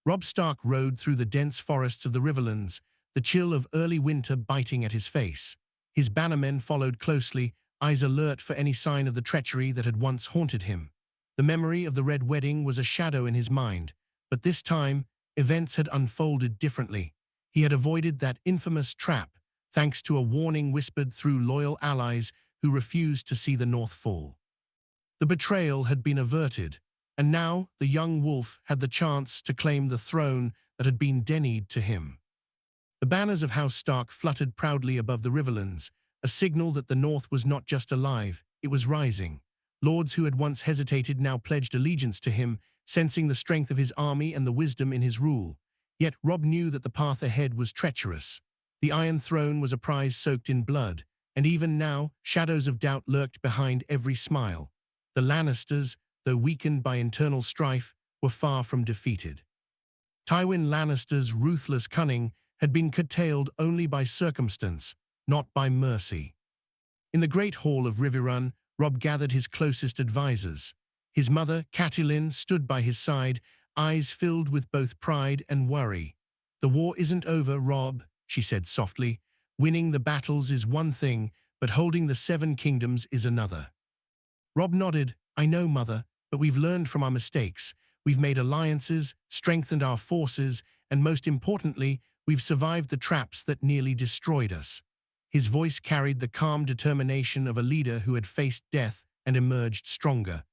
Robb Stark rode through the dense forests of the Riverlands, the chill of early winter biting at his face. His bannermen followed closely, eyes alert for any sign of the treachery that had once haunted him. The memory of the Red Wedding was a shadow in his mind, but this time, events had unfolded differently. He had avoided that infamous trap, thanks to a warning whispered through loyal allies who refused to see the North fall. The betrayal had been averted, and now the young wolf had the chance to claim the throne that had been denied to him. The banners of House Stark fluttered proudly above the Riverlands, a signal that the North was not just alive, it was rising. Lords who had once hesitated now pledged allegiance to him, sensing the strength of his army and the wisdom in his rule. Yet Robb knew that the path ahead was treacherous. The Iron Throne was a prize soaked in blood, and even now, shadows of doubt lurked behind every smile. The Lannisters, though weakened by internal strife, were far from defeated. Tywin Lannister's ruthless cunning had been curtailed only by circumstance, not by mercy. In the great hall of Riverrun, Robb gathered his closest advisors. His mother, Catelyn, stood by his side, eyes filled with both pride and worry. "The war isn't over, Robb," she said softly. "Winning the battles is one thing, but holding the Seven Kingdoms is another." Robb nodded. "I know, Mother, but we've learned from our mistakes. We've made alliances, strengthened our forces, and most importantly, we've survived the traps that nearly destroyed us." His voice carried the calm determination of a leader who had faced death and emerged stronger.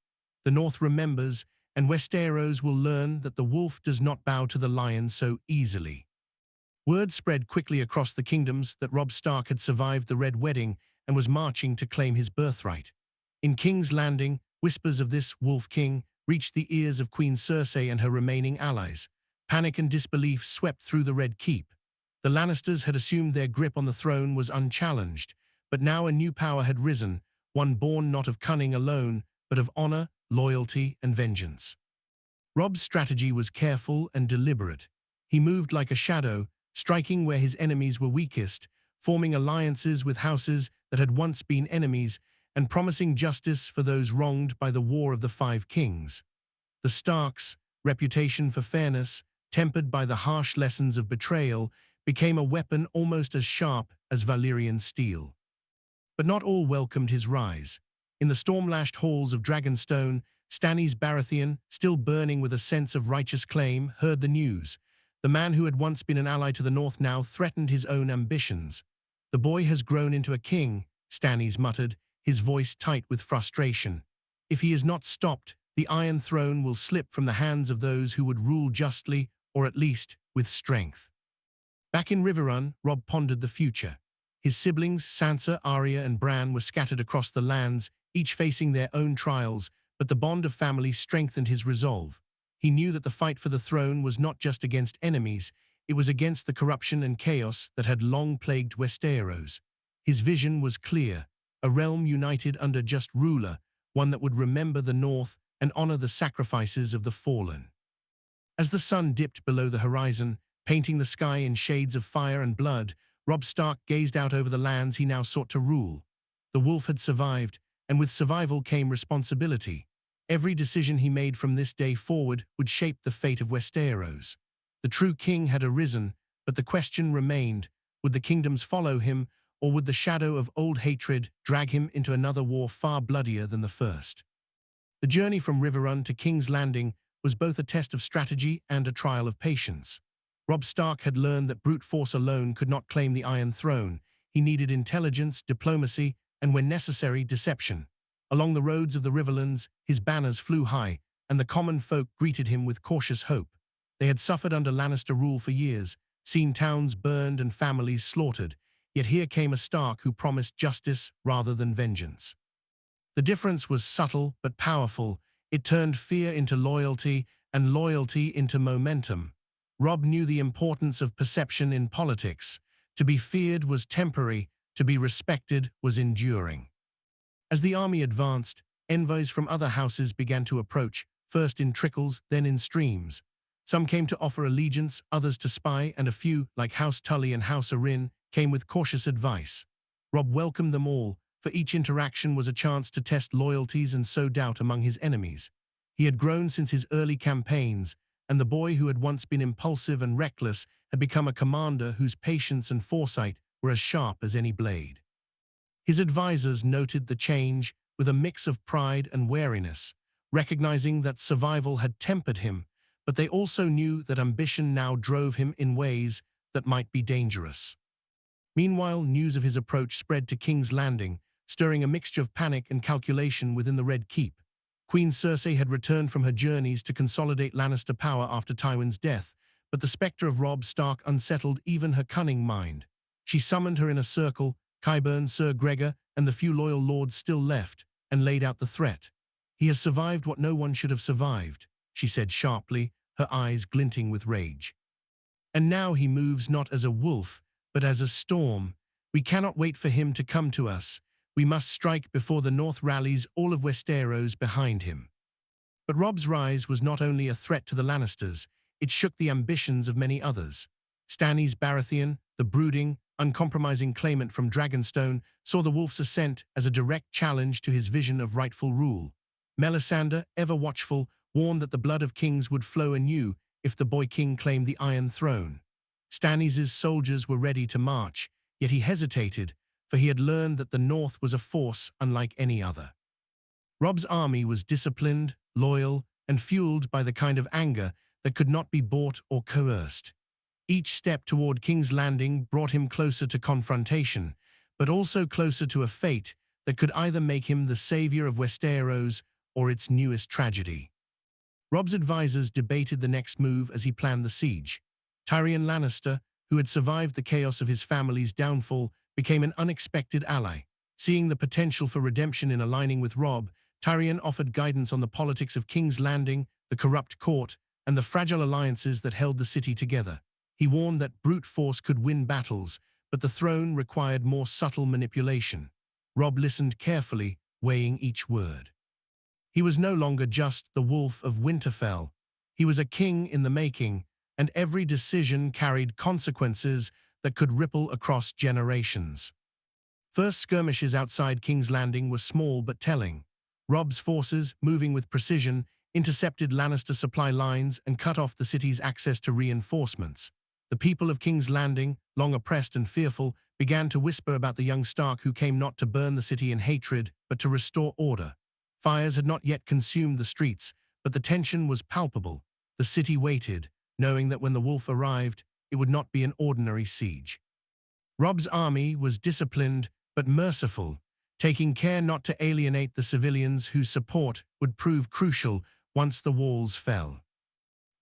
"The North remembers, and Westeros will learn that the wolf does not bow to the lion so easily." Word spread quickly across the kingdoms that Robb Stark had survived the Red Wedding and was marching to claim his birthright. In King's Landing, whispers of this Wolf King reached the ears of Queen Cersei and her remaining allies. Panic and disbelief swept through the Red Keep. The Lannisters had assumed their grip on the throne was unchallenged, but now a new power had risen, one born not of cunning alone, but of honor, loyalty, and vengeance. Robb's strategy was careful and deliberate. He moved like a shadow, striking where his enemies were weakest, forming alliances with houses that had once been enemies, and promising justice for those wronged by the War of the Five Kings. The Starks' reputation for fairness, tempered by the harsh lessons of betrayal, became a weapon almost as sharp as Valyrian steel. But not all welcomed his rise. In the storm-lashed halls of Dragonstone, Stannis Baratheon, still burning with a sense of righteous claim, heard the news. The man who had once been an ally to the North now threatened his own ambitions. "The boy has grown into a king," Stannis muttered, his voice tight with frustration. "If he is not stopped, the Iron Throne will slip from the hands of those who would rule justly, or at least with strength." Back in Riverrun, Robb pondered the future. His siblings, Sansa, Arya, and Bran, were scattered across the lands, each facing their own trials, but the bond of family strengthened his resolve. He knew that the fight for the throne was not just against enemies, it was against the corruption and chaos that had long plagued Westeros. His vision was clear, a realm united under just ruler, one that would remember the North and honor the sacrifices of the fallen. As the sun dipped below the horizon, painting the sky in shades of fire and blood, Robb Stark gazed out over the lands he now sought to rule. The wolf had survived, and with survival came responsibility. Every decision he made from this day forward would shape the fate of Westeros. The true king had arisen, but the question remained, would the kingdoms follow him, or would the shadow of old hatred drag him into another war far bloodier than the first? The journey from Riverrun to King's Landing was both a test of strategy and a trial of patience. Robb Stark had learned that brute force alone could not claim the Iron Throne. He needed intelligence, diplomacy, and when necessary, deception. Along the roads of the Riverlands, his banners flew high, and the common folk greeted him with cautious hope. They had suffered under Lannister rule for years, seen towns burned and families slaughtered, yet here came a Stark who promised justice rather than vengeance. The difference was subtle but powerful. It turned fear into loyalty and loyalty into momentum. Robb knew the importance of perception in politics. To be feared was temporary, to be respected was enduring. As the army advanced, envoys from other houses began to approach, first in trickles, then in streams. Some came to offer allegiance, others to spy, and a few, like House Tully and House Arryn, came with cautious advice. Robb welcomed them all, for each interaction was a chance to test loyalties and sow doubt among his enemies. He had grown since his early campaigns, and the boy who had once been impulsive and reckless had become a commander whose patience and foresight were as sharp as any blade. His advisors noted the change with a mix of pride and wariness, recognizing that survival had tempered him, but they also knew that ambition now drove him in ways that might be dangerous. Meanwhile, news of his approach spread to King's Landing, stirring a mixture of panic and calculation within the Red Keep. Queen Cersei had returned from her journeys to consolidate Lannister power after Tywin's death, but the spectre of Robb Stark unsettled even her cunning mind. She summoned her inner circle, Qyburn, Sir Gregor, and the few loyal lords still left, and laid out the threat. "He has survived what no one should have survived," she said sharply, her eyes glinting with rage. "And now he moves not as a wolf, but as a storm. We cannot wait for him to come to us. We must strike before the North rallies all of Westeros behind him." But Robb's rise was not only a threat to the Lannisters, it shook the ambitions of many others. Stannis Baratheon, the brooding, uncompromising claimant from Dragonstone, saw the wolf's ascent as a direct challenge to his vision of rightful rule. Melisandre, ever watchful, warned that the blood of kings would flow anew if the boy king claimed the Iron Throne. Stannis' soldiers were ready to march, yet he hesitated, for he had learned that the North was a force unlike any other. Robb's army was disciplined, loyal, and fueled by the kind of anger that could not be bought or coerced. Each step toward King's Landing brought him closer to confrontation, but also closer to a fate that could either make him the savior of Westeros or its newest tragedy. Robb's advisors debated the next move as he planned the siege. Tyrion Lannister, who had survived the chaos of his family's downfall, became an unexpected ally. Seeing the potential for redemption in aligning with Robb, Tyrion offered guidance on the politics of King's Landing, the corrupt court, and the fragile alliances that held the city together. He warned that brute force could win battles, but the throne required more subtle manipulation. Robb listened carefully, weighing each word. He was no longer just the Wolf of Winterfell. He was a king in the making, and every decision carried consequences that could ripple across generations. First skirmishes outside King's Landing were small but telling. Robb's forces, moving with precision, intercepted Lannister supply lines and cut off the city's access to reinforcements. The people of King's Landing, long oppressed and fearful, began to whisper about the young Stark who came not to burn the city in hatred, but to restore order. Fires had not yet consumed the streets, but the tension was palpable. The city waited, knowing that when the wolf arrived, it would not be an ordinary siege. Robb's army was disciplined but merciful, taking care not to alienate the civilians whose support would prove crucial once the walls fell.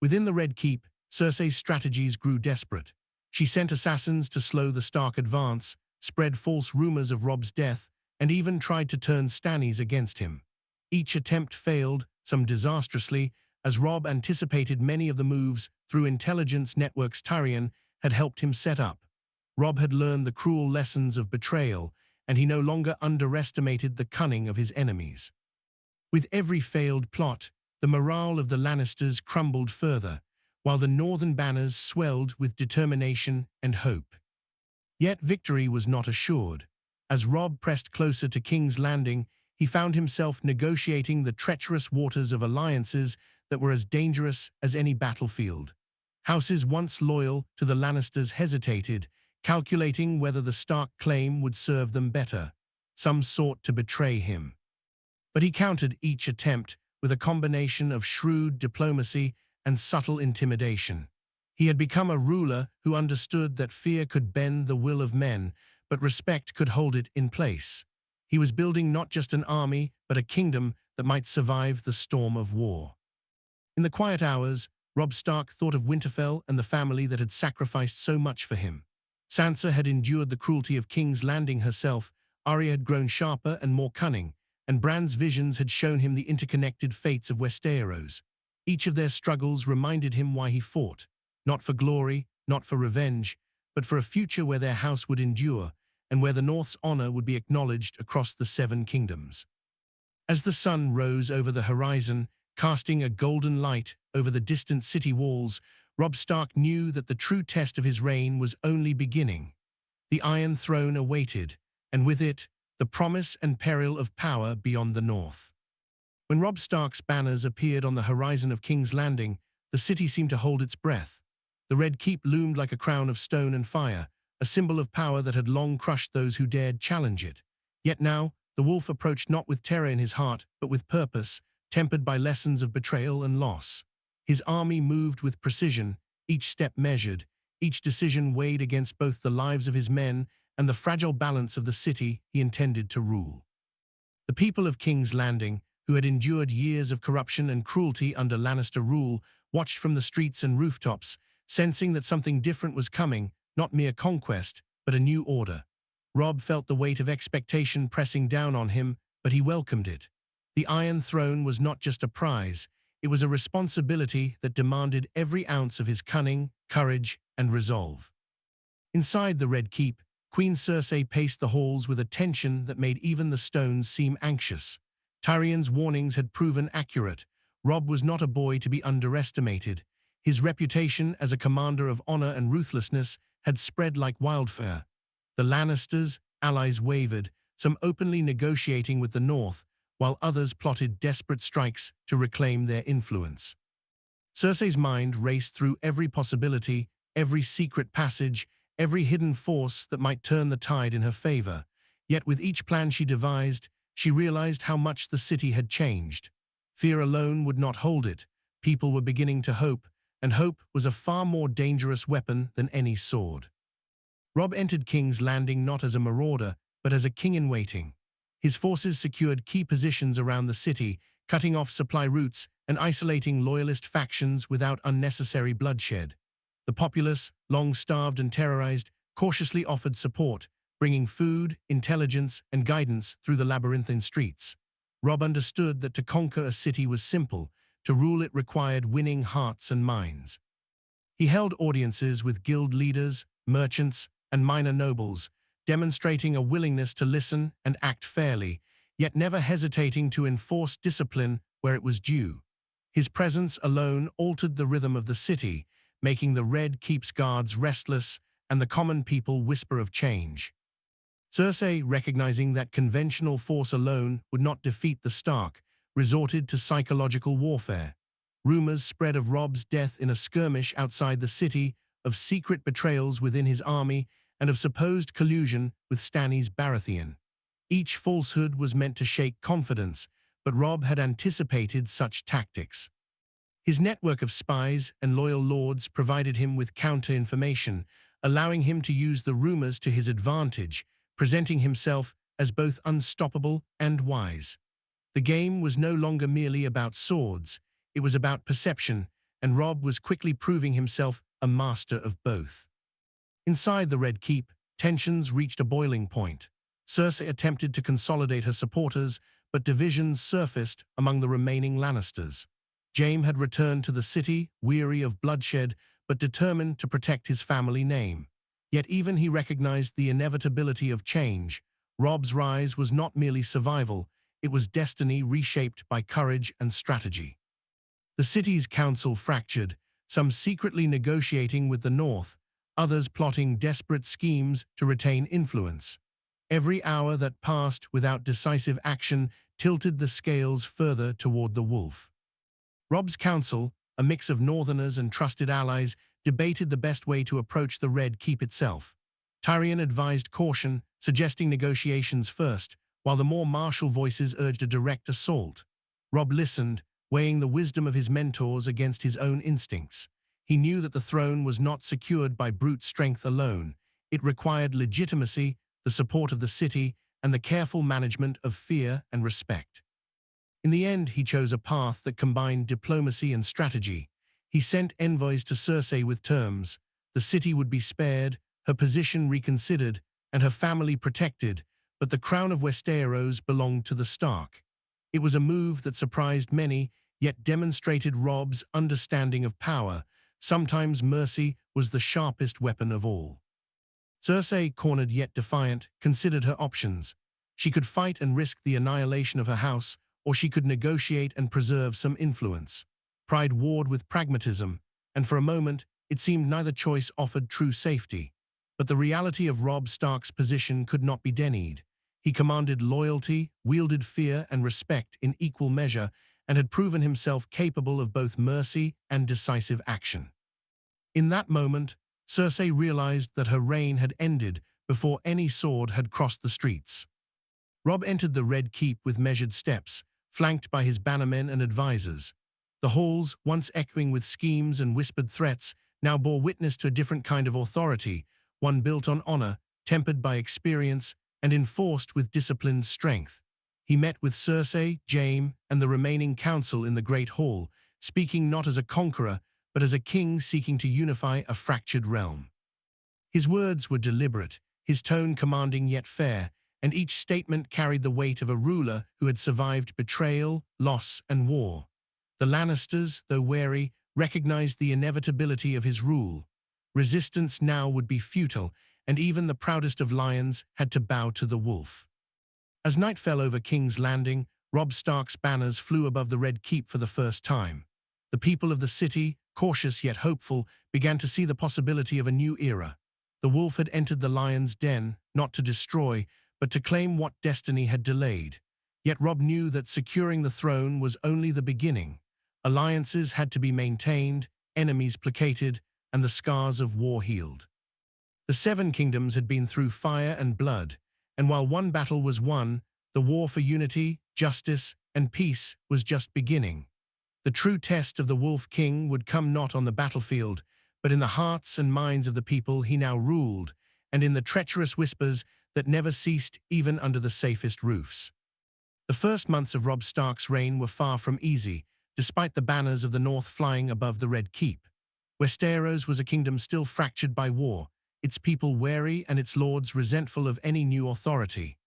Within the Red Keep, Cersei's strategies grew desperate. She sent assassins to slow the Stark advance, spread false rumors of Robb's death, and even tried to turn Stannis against him. Each attempt failed, some disastrously, as Robb anticipated many of the moves through intelligence networks Tyrion had helped him set up. Robb had learned the cruel lessons of betrayal, and he no longer underestimated the cunning of his enemies. With every failed plot, the morale of the Lannisters crumbled further, while the northern banners swelled with determination and hope. Yet victory was not assured. As Robb pressed closer to King's Landing, he found himself negotiating the treacherous waters of alliances that were as dangerous as any battlefield. Houses once loyal to the Lannisters hesitated, calculating whether the Stark claim would serve them better. Some sought to betray him. But he countered each attempt with a combination of shrewd diplomacy and subtle intimidation. He had become a ruler who understood that fear could bend the will of men, but respect could hold it in place. He was building not just an army, but a kingdom that might survive the storm of war. In the quiet hours, Robb Stark thought of Winterfell and the family that had sacrificed so much for him. Sansa had endured the cruelty of King's Landing herself, Arya had grown sharper and more cunning, and Bran's visions had shown him the interconnected fates of Westeros. Each of their struggles reminded him why he fought, not for glory, not for revenge, but for a future where their house would endure, and where the North's honor would be acknowledged across the Seven Kingdoms. As the sun rose over the horizon, casting a golden light over the distant city walls, Robb Stark knew that the true test of his reign was only beginning. The Iron Throne awaited, and with it, the promise and peril of power beyond the North. When Robb Stark's banners appeared on the horizon of King's Landing, The city seemed to hold its breath. The Red Keep loomed like a crown of stone and fire, a symbol of power that had long crushed those who dared challenge it. Yet now, the wolf approached not with terror in his heart, but with purpose, tempered by lessons of betrayal and loss. His army moved with precision, each step measured, each decision weighed against both the lives of his men and the fragile balance of the city he intended to rule. The people of King's Landing, who had endured years of corruption and cruelty under Lannister rule, watched from the streets and rooftops, sensing that something different was coming, not mere conquest, but a new order. Robb felt the weight of expectation pressing down on him, but he welcomed it. The Iron Throne was not just a prize, it was a responsibility that demanded every ounce of his cunning, courage, and resolve. Inside the Red Keep, Queen Cersei paced the halls with a tension that made even the stones seem anxious. Tyrion's warnings had proven accurate. Robb was not a boy to be underestimated. His reputation as a commander of honor and ruthlessness had spread like wildfire. The Lannisters, allies wavered, some openly negotiating with the North, while others plotted desperate strikes to reclaim their influence. Cersei's mind raced through every possibility, every secret passage, every hidden force that might turn the tide in her favor. Yet with each plan she devised, she realized how much the city had changed. Fear alone would not hold it. People were beginning to hope, and hope was a far more dangerous weapon than any sword. Robb entered King's Landing not as a marauder, but as a king in waiting. His forces secured key positions around the city, cutting off supply routes and isolating loyalist factions without unnecessary bloodshed. The populace, long starved and terrorized, cautiously offered support, bringing food, intelligence, and guidance through the labyrinthine streets. Robb understood that to conquer a city was simple, to rule it required winning hearts and minds. He held audiences with guild leaders, merchants, and minor nobles, demonstrating a willingness to listen and act fairly, yet never hesitating to enforce discipline where it was due. His presence alone altered the rhythm of the city, making the Red Keep's guards restless and the common people whisper of change. Cersei, recognizing that conventional force alone would not defeat the Stark, resorted to psychological warfare. Rumors spread of Robb's death in a skirmish outside the city, of secret betrayals within his army, and of supposed collusion with Stannis Baratheon. Each falsehood was meant to shake confidence, but Robb had anticipated such tactics. His network of spies and loyal lords provided him with counter-information, allowing him to use the rumors to his advantage, presenting himself as both unstoppable and wise. The game was no longer merely about swords, it was about perception, and Robb was quickly proving himself a master of both. Inside the Red Keep, tensions reached a boiling point. Cersei attempted to consolidate her supporters, but divisions surfaced among the remaining Lannisters. Jaime had returned to the city, weary of bloodshed, but determined to protect his family name. Yet even he recognized the inevitability of change. Robb's rise was not merely survival, it was destiny reshaped by courage and strategy. The city's council fractured, some secretly negotiating with the North, others plotting desperate schemes to retain influence. Every hour that passed without decisive action tilted the scales further toward the wolf. Robb's council, a mix of northerners and trusted allies, debated the best way to approach the Red Keep itself. Tyrion advised caution, suggesting negotiations first, while the more martial voices urged a direct assault. Robb listened, weighing the wisdom of his mentors against his own instincts. He knew that the throne was not secured by brute strength alone. It required legitimacy, the support of the city, and the careful management of fear and respect. In the end, he chose a path that combined diplomacy and strategy. He sent envoys to Cersei with terms. The city would be spared, her position reconsidered, and her family protected, but the crown of Westeros belonged to the Stark. It was a move that surprised many, yet demonstrated Robb's understanding of power. Sometimes mercy was the sharpest weapon of all. Cersei, cornered yet defiant, considered her options. She could fight and risk the annihilation of her house, or she could negotiate and preserve some influence. Pride warred with pragmatism, and for a moment, it seemed neither choice offered true safety. But the reality of Robb Stark's position could not be denied. He commanded loyalty, wielded fear and respect in equal measure, and had proven himself capable of both mercy and decisive action. In that moment, Cersei realized that her reign had ended before any sword had crossed the streets. Robb entered the Red Keep with measured steps, flanked by his bannermen and advisors. The halls, once echoing with schemes and whispered threats, now bore witness to a different kind of authority, one built on honor, tempered by experience, and enforced with disciplined strength. He met with Cersei, Jaime, and the remaining council in the Great Hall, speaking not as a conqueror, but as a king seeking to unify a fractured realm. His words were deliberate, his tone commanding yet fair, and each statement carried the weight of a ruler who had survived betrayal, loss, and war. The Lannisters, though wary, recognized the inevitability of his rule. Resistance now would be futile, and even the proudest of lions had to bow to the wolf. As night fell over King's Landing, Robb Stark's banners flew above the Red Keep for the first time. The people of the city, cautious yet hopeful, began to see the possibility of a new era. The wolf had entered the lion's den, not to destroy, but to claim what destiny had delayed. Yet Robb knew that securing the throne was only the beginning. Alliances had to be maintained, enemies placated, and the scars of war healed. The Seven Kingdoms had been through fire and blood, and while one battle was won, the war for unity, justice, and peace was just beginning. The true test of the Wolf King would come not on the battlefield, but in the hearts and minds of the people he now ruled, and in the treacherous whispers that never ceased even under the safest roofs. The first months of Robb Stark's reign were far from easy, despite the banners of the North flying above the Red Keep. Westeros was a kingdom still fractured by war, its people wary and its lords resentful of any new authority.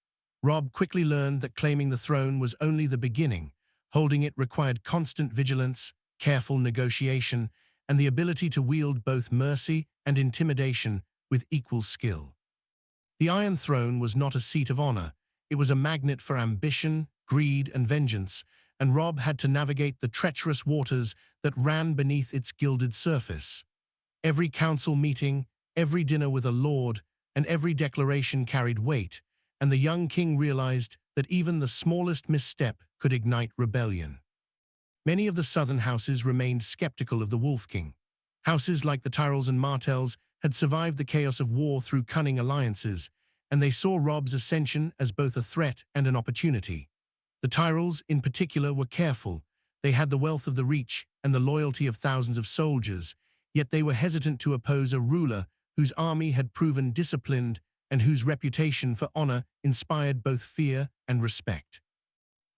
Robb quickly learned that claiming the throne was only the beginning. Holding it required constant vigilance, careful negotiation, and the ability to wield both mercy and intimidation with equal skill. The Iron Throne was not a seat of honor. It was a magnet for ambition, greed, and vengeance, and Robb had to navigate the treacherous waters that ran beneath its gilded surface. Every council meeting, every dinner with a lord, and every declaration carried weight, and the young king realized that even the smallest misstep could ignite rebellion. Many of the southern houses remained skeptical of the Wolf King. Houses like the Tyrells and Martells had survived the chaos of war through cunning alliances, and they saw Robb's ascension as both a threat and an opportunity. The Tyrells, in particular, were careful. They had the wealth of the Reach and the loyalty of thousands of soldiers, yet they were hesitant to oppose a ruler whose army had proven disciplined and whose reputation for honor inspired both fear and respect.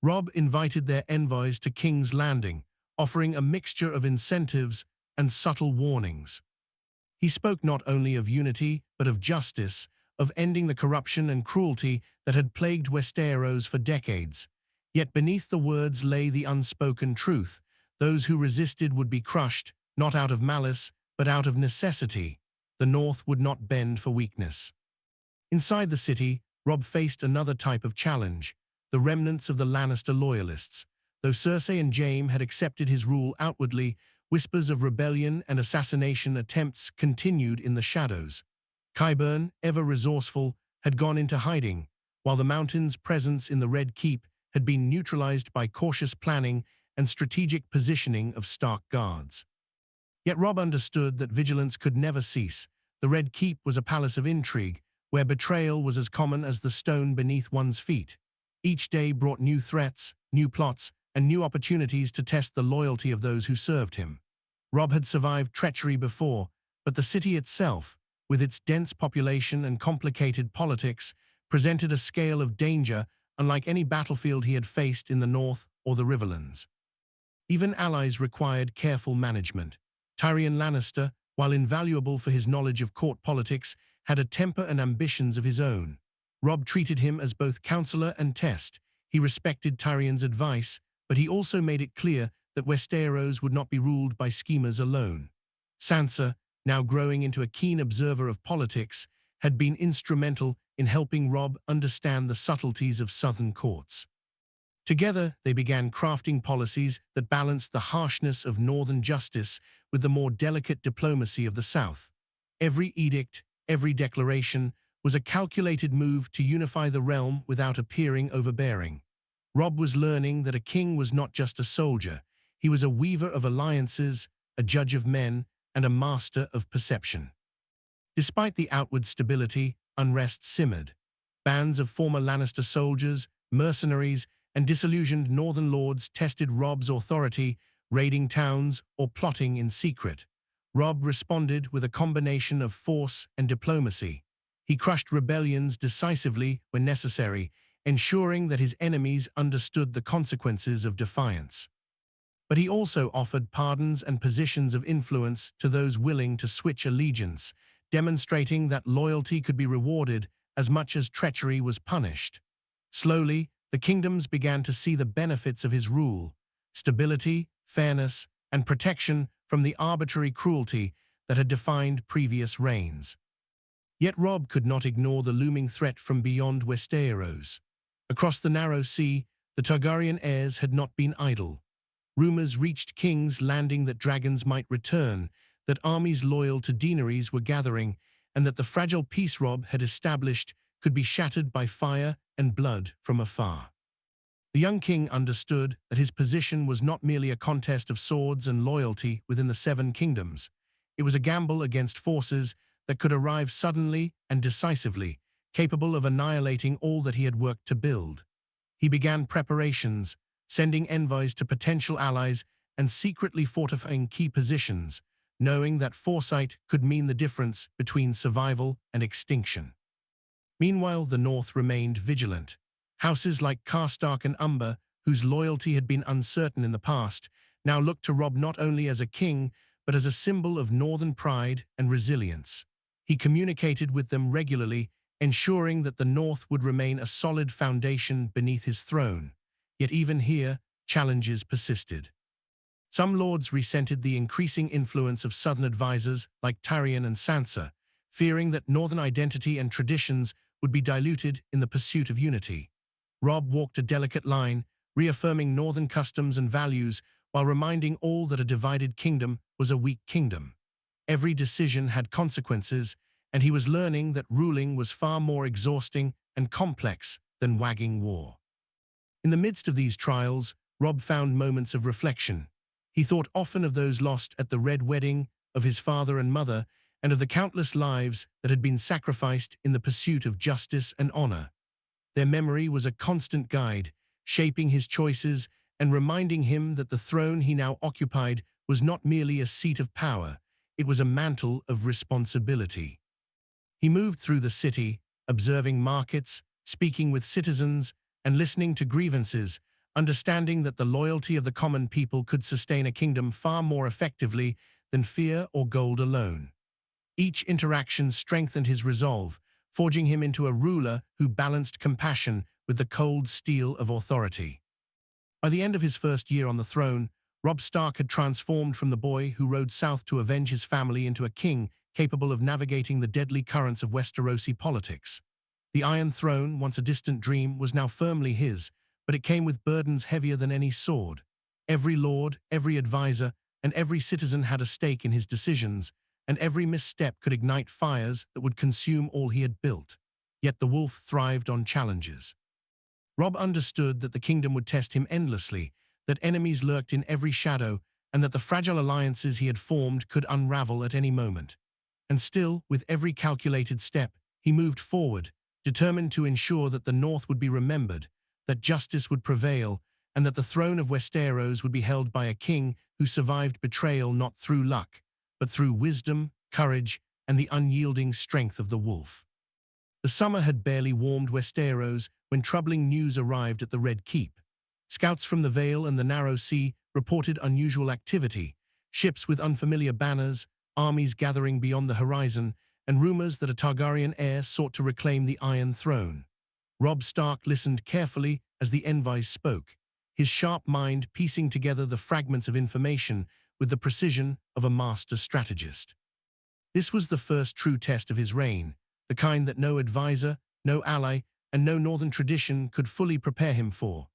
Robb invited their envoys to King's Landing, offering a mixture of incentives and subtle warnings. He spoke not only of unity, but of justice, of ending the corruption and cruelty that had plagued Westeros for decades. Yet beneath the words lay the unspoken truth. Those who resisted would be crushed, not out of malice, but out of necessity. The North would not bend for weakness. Inside the city, Robb faced another type of challenge, the remnants of the Lannister loyalists. Though Cersei and Jaime had accepted his rule outwardly, whispers of rebellion and assassination attempts continued in the shadows. Qyburn, ever resourceful, had gone into hiding, while the Mountain's presence in the Red Keep had been neutralized by cautious planning and strategic positioning of Stark guards. Yet Robb understood that vigilance could never cease. The Red Keep was a palace of intrigue, where betrayal was as common as the stone beneath one's feet. Each day brought new threats, new plots, and new opportunities to test the loyalty of those who served him. Robb had survived treachery before, but the city itself, with its dense population and complicated politics, presented a scale of danger unlike any battlefield he had faced in the North or the Riverlands. Even allies required careful management. Tyrion Lannister, while invaluable for his knowledge of court politics, had a temper and ambitions of his own. Robb treated him as both counselor and test. He respected Tyrion's advice, but he also made it clear that Westeros would not be ruled by schemers alone. Sansa, now growing into a keen observer of politics, had been instrumental in helping Robb understand the subtleties of southern courts. Together, they began crafting policies that balanced the harshness of northern justice with the more delicate diplomacy of the south. Every edict, every declaration, was a calculated move to unify the realm without appearing overbearing. Robb was learning that a king was not just a soldier. He was a weaver of alliances, a judge of men, and a master of perception. Despite the outward stability, unrest simmered. Bands of former Lannister soldiers, mercenaries, and disillusioned northern lords tested Robb's authority, raiding towns or plotting in secret. Robb responded with a combination of force and diplomacy. He crushed rebellions decisively when necessary, ensuring that his enemies understood the consequences of defiance. But he also offered pardons and positions of influence to those willing to switch allegiance, demonstrating that loyalty could be rewarded as much as treachery was punished. Slowly, the kingdoms began to see the benefits of his rule: stability, fairness, and protection from the arbitrary cruelty that had defined previous reigns. Yet Robb could not ignore the looming threat from beyond Westeros. Across the narrow sea, the Targaryen heirs had not been idle. Rumors reached King's Landing that dragons might return, that armies loyal to Daenerys were gathering, and that the fragile peace Robb had established could be shattered by fire and blood from afar. The young king understood that his position was not merely a contest of swords and loyalty within the Seven Kingdoms. It was a gamble against forces that could arrive suddenly and decisively, capable of annihilating all that he had worked to build. He began preparations, sending envoys to potential allies and secretly fortifying key positions, knowing that foresight could mean the difference between survival and extinction. Meanwhile, the North remained vigilant. Houses like Stark and Umber, whose loyalty had been uncertain in the past, now looked to Robb not only as a king, but as a symbol of northern pride and resilience. He communicated with them regularly, ensuring that the North would remain a solid foundation beneath his throne. Yet even here, challenges persisted. Some lords resented the increasing influence of southern advisors like Tyrion and Sansa, fearing that northern identity and traditions would be diluted in the pursuit of unity. Robb walked a delicate line, reaffirming northern customs and values while reminding all that a divided kingdom was a weak kingdom. Every decision had consequences, and he was learning that ruling was far more exhausting and complex than waging war. In the midst of these trials, Robb found moments of reflection. He thought often of those lost at the Red Wedding, of his father and mother, and of the countless lives that had been sacrificed in the pursuit of justice and honor. Their memory was a constant guide, shaping his choices and reminding him that the throne he now occupied was not merely a seat of power, it was a mantle of responsibility. He moved through the city, observing markets, speaking with citizens, and listening to grievances, understanding that the loyalty of the common people could sustain a kingdom far more effectively than fear or gold alone. Each interaction strengthened his resolve, forging him into a ruler who balanced compassion with the cold steel of authority. By the end of his first year on the throne, Robb Stark had transformed from the boy who rode south to avenge his family into a king capable of navigating the deadly currents of Westerosi politics. The Iron Throne, once a distant dream, was now firmly his, but it came with burdens heavier than any sword. Every lord, every advisor, and every citizen had a stake in his decisions, and every misstep could ignite fires that would consume all he had built. Yet the wolf thrived on challenges. Robb understood that the kingdom would test him endlessly, that enemies lurked in every shadow, and that the fragile alliances he had formed could unravel at any moment. And still, with every calculated step, he moved forward, determined to ensure that the North would be remembered, that justice would prevail, and that the throne of Westeros would be held by a king who survived betrayal not through luck, but through wisdom, courage, and the unyielding strength of the wolf. The summer had barely warmed Westeros when troubling news arrived at the Red Keep. Scouts from the Vale and the Narrow Sea reported unusual activity, ships with unfamiliar banners, armies gathering beyond the horizon, and rumors that a Targaryen heir sought to reclaim the Iron Throne. Robb Stark listened carefully as the envoys spoke, his sharp mind piecing together the fragments of information with the precision of a master strategist. This was the first true test of his reign, the kind that no advisor, no ally, and no northern tradition could fully prepare him for.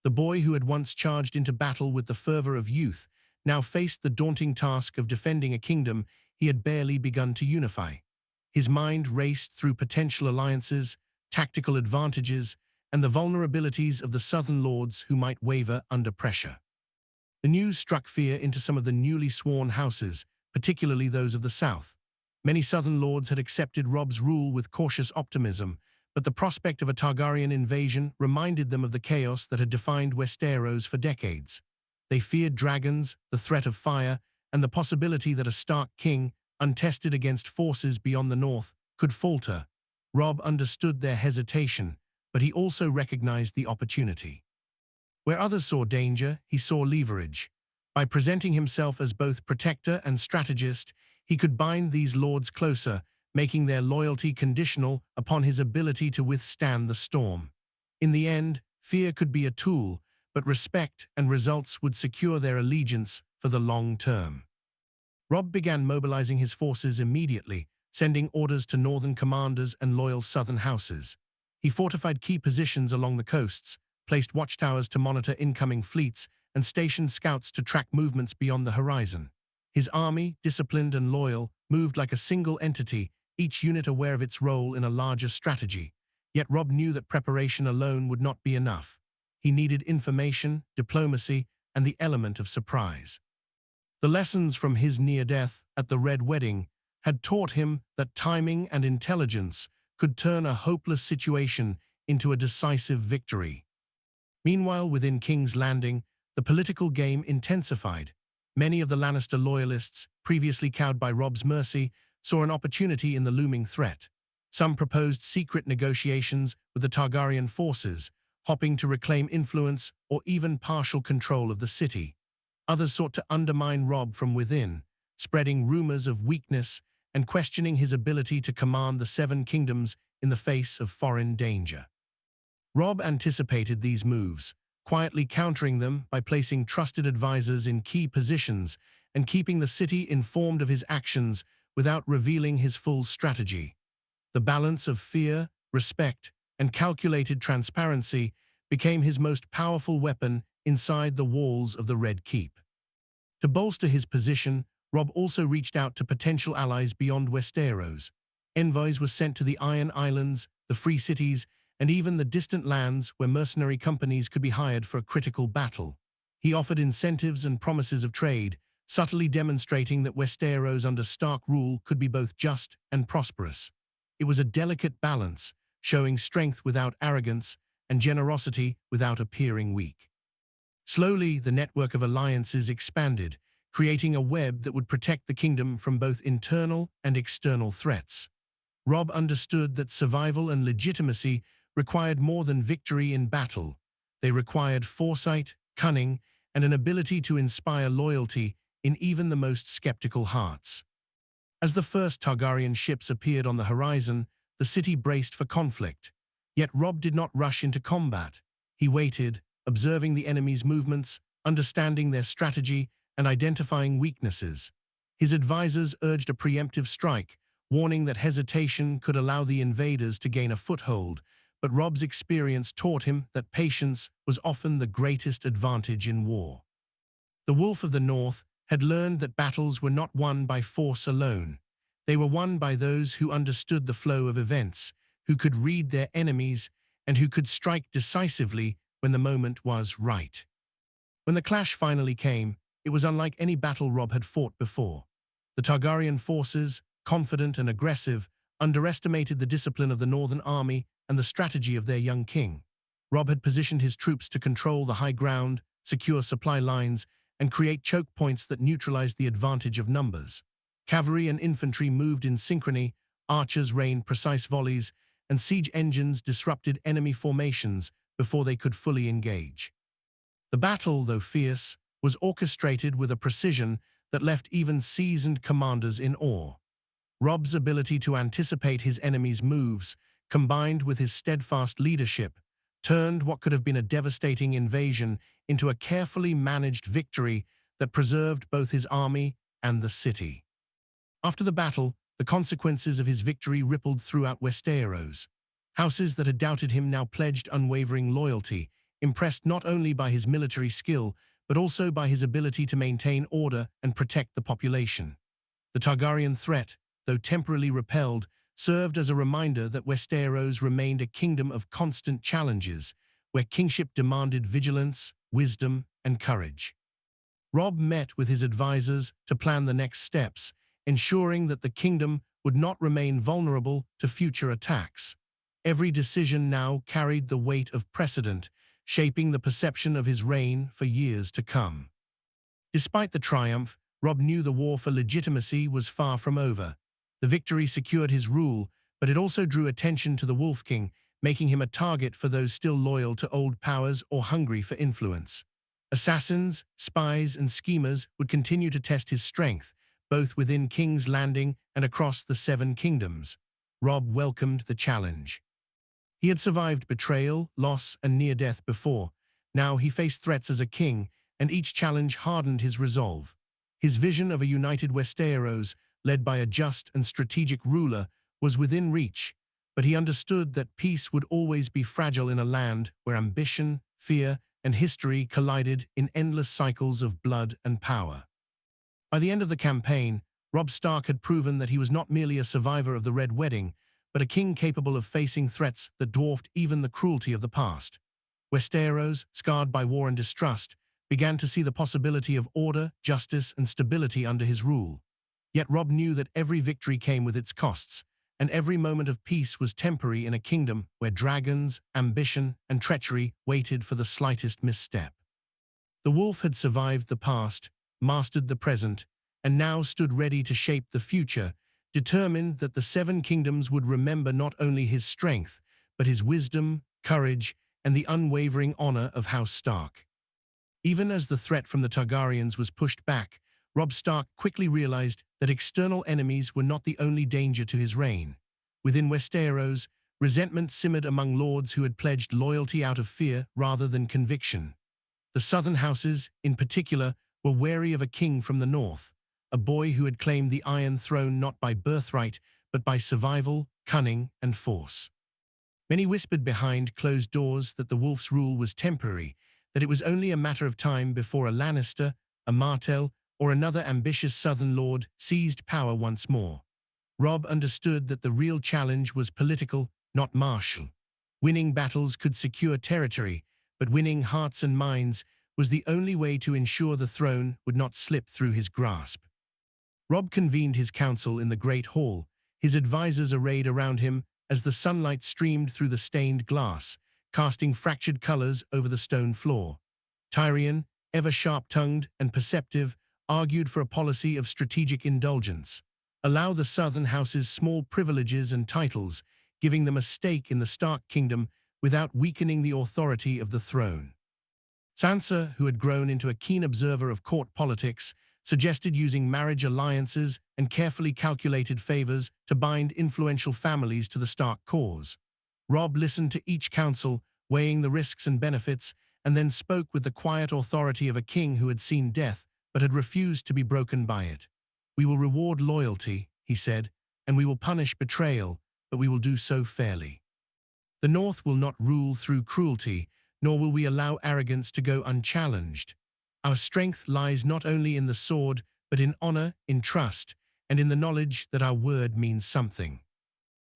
The boy who had once charged into battle with the fervor of youth now faced the daunting task of defending a kingdom he had barely begun to unify. His mind raced through potential alliances, tactical advantages, and the vulnerabilities of the southern lords who might waver under pressure. The news struck fear into some of the newly sworn houses, particularly those of the south. Many southern lords had accepted Robb's rule with cautious optimism, but the prospect of a Targaryen invasion reminded them of the chaos that had defined Westeros for decades. They feared dragons, the threat of fire, and the possibility that a Stark king, untested against forces beyond the north, could falter. Robb understood their hesitation, but he also recognized the opportunity. Where others saw danger, he saw leverage. By presenting himself as both protector and strategist, he could bind these lords closer, making their loyalty conditional upon his ability to withstand the storm. In the end, fear could be a tool, but respect and results would secure their allegiance for the long term. Robb began mobilizing his forces immediately, sending orders to northern commanders and loyal southern houses. He fortified key positions along the coasts, placed watchtowers to monitor incoming fleets, and stationed scouts to track movements beyond the horizon. His army, disciplined and loyal, moved like a single entity, each unit aware of its role in a larger strategy. Yet Robb knew that preparation alone would not be enough. He needed information, diplomacy, and the element of surprise. The lessons from his near death at the Red Wedding had taught him that timing and intelligence could turn a hopeless situation into a decisive victory. Meanwhile, within King's Landing, the political game intensified. Many of the Lannister loyalists, previously cowed by Robb's mercy, saw an opportunity in the looming threat. Some proposed secret negotiations with the Targaryen forces, hoping to reclaim influence or even partial control of the city. Others sought to undermine Robb from within, spreading rumors of weakness and questioning his ability to command the Seven Kingdoms in the face of foreign danger. Robb anticipated these moves, quietly countering them by placing trusted advisors in key positions and keeping the city informed of his actions without revealing his full strategy. The balance of fear, respect, and calculated transparency became his most powerful weapon inside the walls of the Red Keep. To bolster his position, Robb also reached out to potential allies beyond Westeros. Envoys were sent to the Iron Islands, the Free Cities, and even the distant lands where mercenary companies could be hired for a critical battle. He offered incentives and promises of trade, subtly demonstrating that Westeros under Stark rule could be both just and prosperous. It was a delicate balance, showing strength without arrogance and generosity without appearing weak. Slowly, the network of alliances expanded, creating a web that would protect the kingdom from both internal and external threats. Robb understood that survival and legitimacy required more than victory in battle. They required foresight, cunning, and an ability to inspire loyalty in even the most skeptical hearts. As the first Targaryen ships appeared on the horizon, the city braced for conflict. Yet Robb did not rush into combat. He waited, observing the enemy's movements, understanding their strategy, and identifying weaknesses. His advisors urged a preemptive strike, warning that hesitation could allow the invaders to gain a foothold, but Robb's experience taught him that patience was often the greatest advantage in war. The Wolf of the North had learned that battles were not won by force alone. They were won by those who understood the flow of events, who could read their enemies, and who could strike decisively when the moment was right. When the clash finally came, it was unlike any battle Robb had fought before. The Targaryen forces, confident and aggressive, underestimated the discipline of the Northern Army and the strategy of their young king. Robb had positioned his troops to control the high ground, secure supply lines, and create choke points that neutralized the advantage of numbers. Cavalry and infantry moved in synchrony, archers rained precise volleys, and siege engines disrupted enemy formations before they could fully engage. The battle, though fierce, was orchestrated with a precision that left even seasoned commanders in awe. Robb's ability to anticipate his enemy's moves, combined with his steadfast leadership, turned what could have been a devastating invasion into a carefully managed victory that preserved both his army and the city. After the battle, the consequences of his victory rippled throughout Westeros. Houses that had doubted him now pledged unwavering loyalty, impressed not only by his military skill, but also by his ability to maintain order and protect the population. The Targaryen threat, though temporarily repelled, served as a reminder that Westeros remained a kingdom of constant challenges, where kingship demanded vigilance, wisdom, and courage. Robb met with his advisors to plan the next steps, ensuring that the kingdom would not remain vulnerable to future attacks. Every decision now carried the weight of precedent, shaping the perception of his reign for years to come. Despite the triumph, Robb knew the war for legitimacy was far from over. The victory secured his rule, but it also drew attention to the Wolf King, making him a target for those still loyal to old powers or hungry for influence. Assassins, spies, and schemers would continue to test his strength, both within King's Landing and across the Seven Kingdoms. Robb welcomed the challenge. He had survived betrayal, loss, and near death before. Now he faced threats as a king, and each challenge hardened his resolve. His vision of a united Westeros, led by a just and strategic ruler, was within reach, but he understood that peace would always be fragile in a land where ambition, fear, and history collided in endless cycles of blood and power. By the end of the campaign, Robb Stark had proven that he was not merely a survivor of the Red Wedding, but a king capable of facing threats that dwarfed even the cruelty of the past. Westeros, scarred by war and distrust, began to see the possibility of order, justice, and stability under his rule. Yet Robb knew that every victory came with its costs, and every moment of peace was temporary in a kingdom where dragons, ambition, and treachery waited for the slightest misstep. The wolf had survived the past, mastered the present, and now stood ready to shape the future, determined that the Seven Kingdoms would remember not only his strength, but his wisdom, courage, and the unwavering honor of House Stark. Even as the threat from the Targaryens was pushed back, Robb Stark quickly realized that external enemies were not the only danger to his reign. Within Westeros, resentment simmered among lords who had pledged loyalty out of fear rather than conviction. The southern houses, in particular, were wary of a king from the north, a boy who had claimed the Iron Throne not by birthright, but by survival, cunning, and force. Many whispered behind closed doors that the wolf's rule was temporary, that it was only a matter of time before a Lannister, a Martell, or another ambitious southern lord seized power once more. Robb understood that the real challenge was political, not martial. Winning battles could secure territory, but winning hearts and minds was the only way to ensure the throne would not slip through his grasp. Robb convened his council in the Great Hall, his advisors arrayed around him as the sunlight streamed through the stained glass, casting fractured colors over the stone floor. Tyrion, ever sharp-tongued and perceptive, argued for a policy of strategic indulgence. Allow the southern houses small privileges and titles, giving them a stake in the Stark kingdom without weakening the authority of the throne. Sansa, who had grown into a keen observer of court politics, suggested using marriage alliances and carefully calculated favors to bind influential families to the Stark cause. Robb listened to each counsel, weighing the risks and benefits, and then spoke with the quiet authority of a king who had seen death but had refused to be broken by it. "We will reward loyalty," he said, "and we will punish betrayal, but we will do so fairly. The North will not rule through cruelty, nor will we allow arrogance to go unchallenged. Our strength lies not only in the sword, but in honor, in trust, and in the knowledge that our word means something."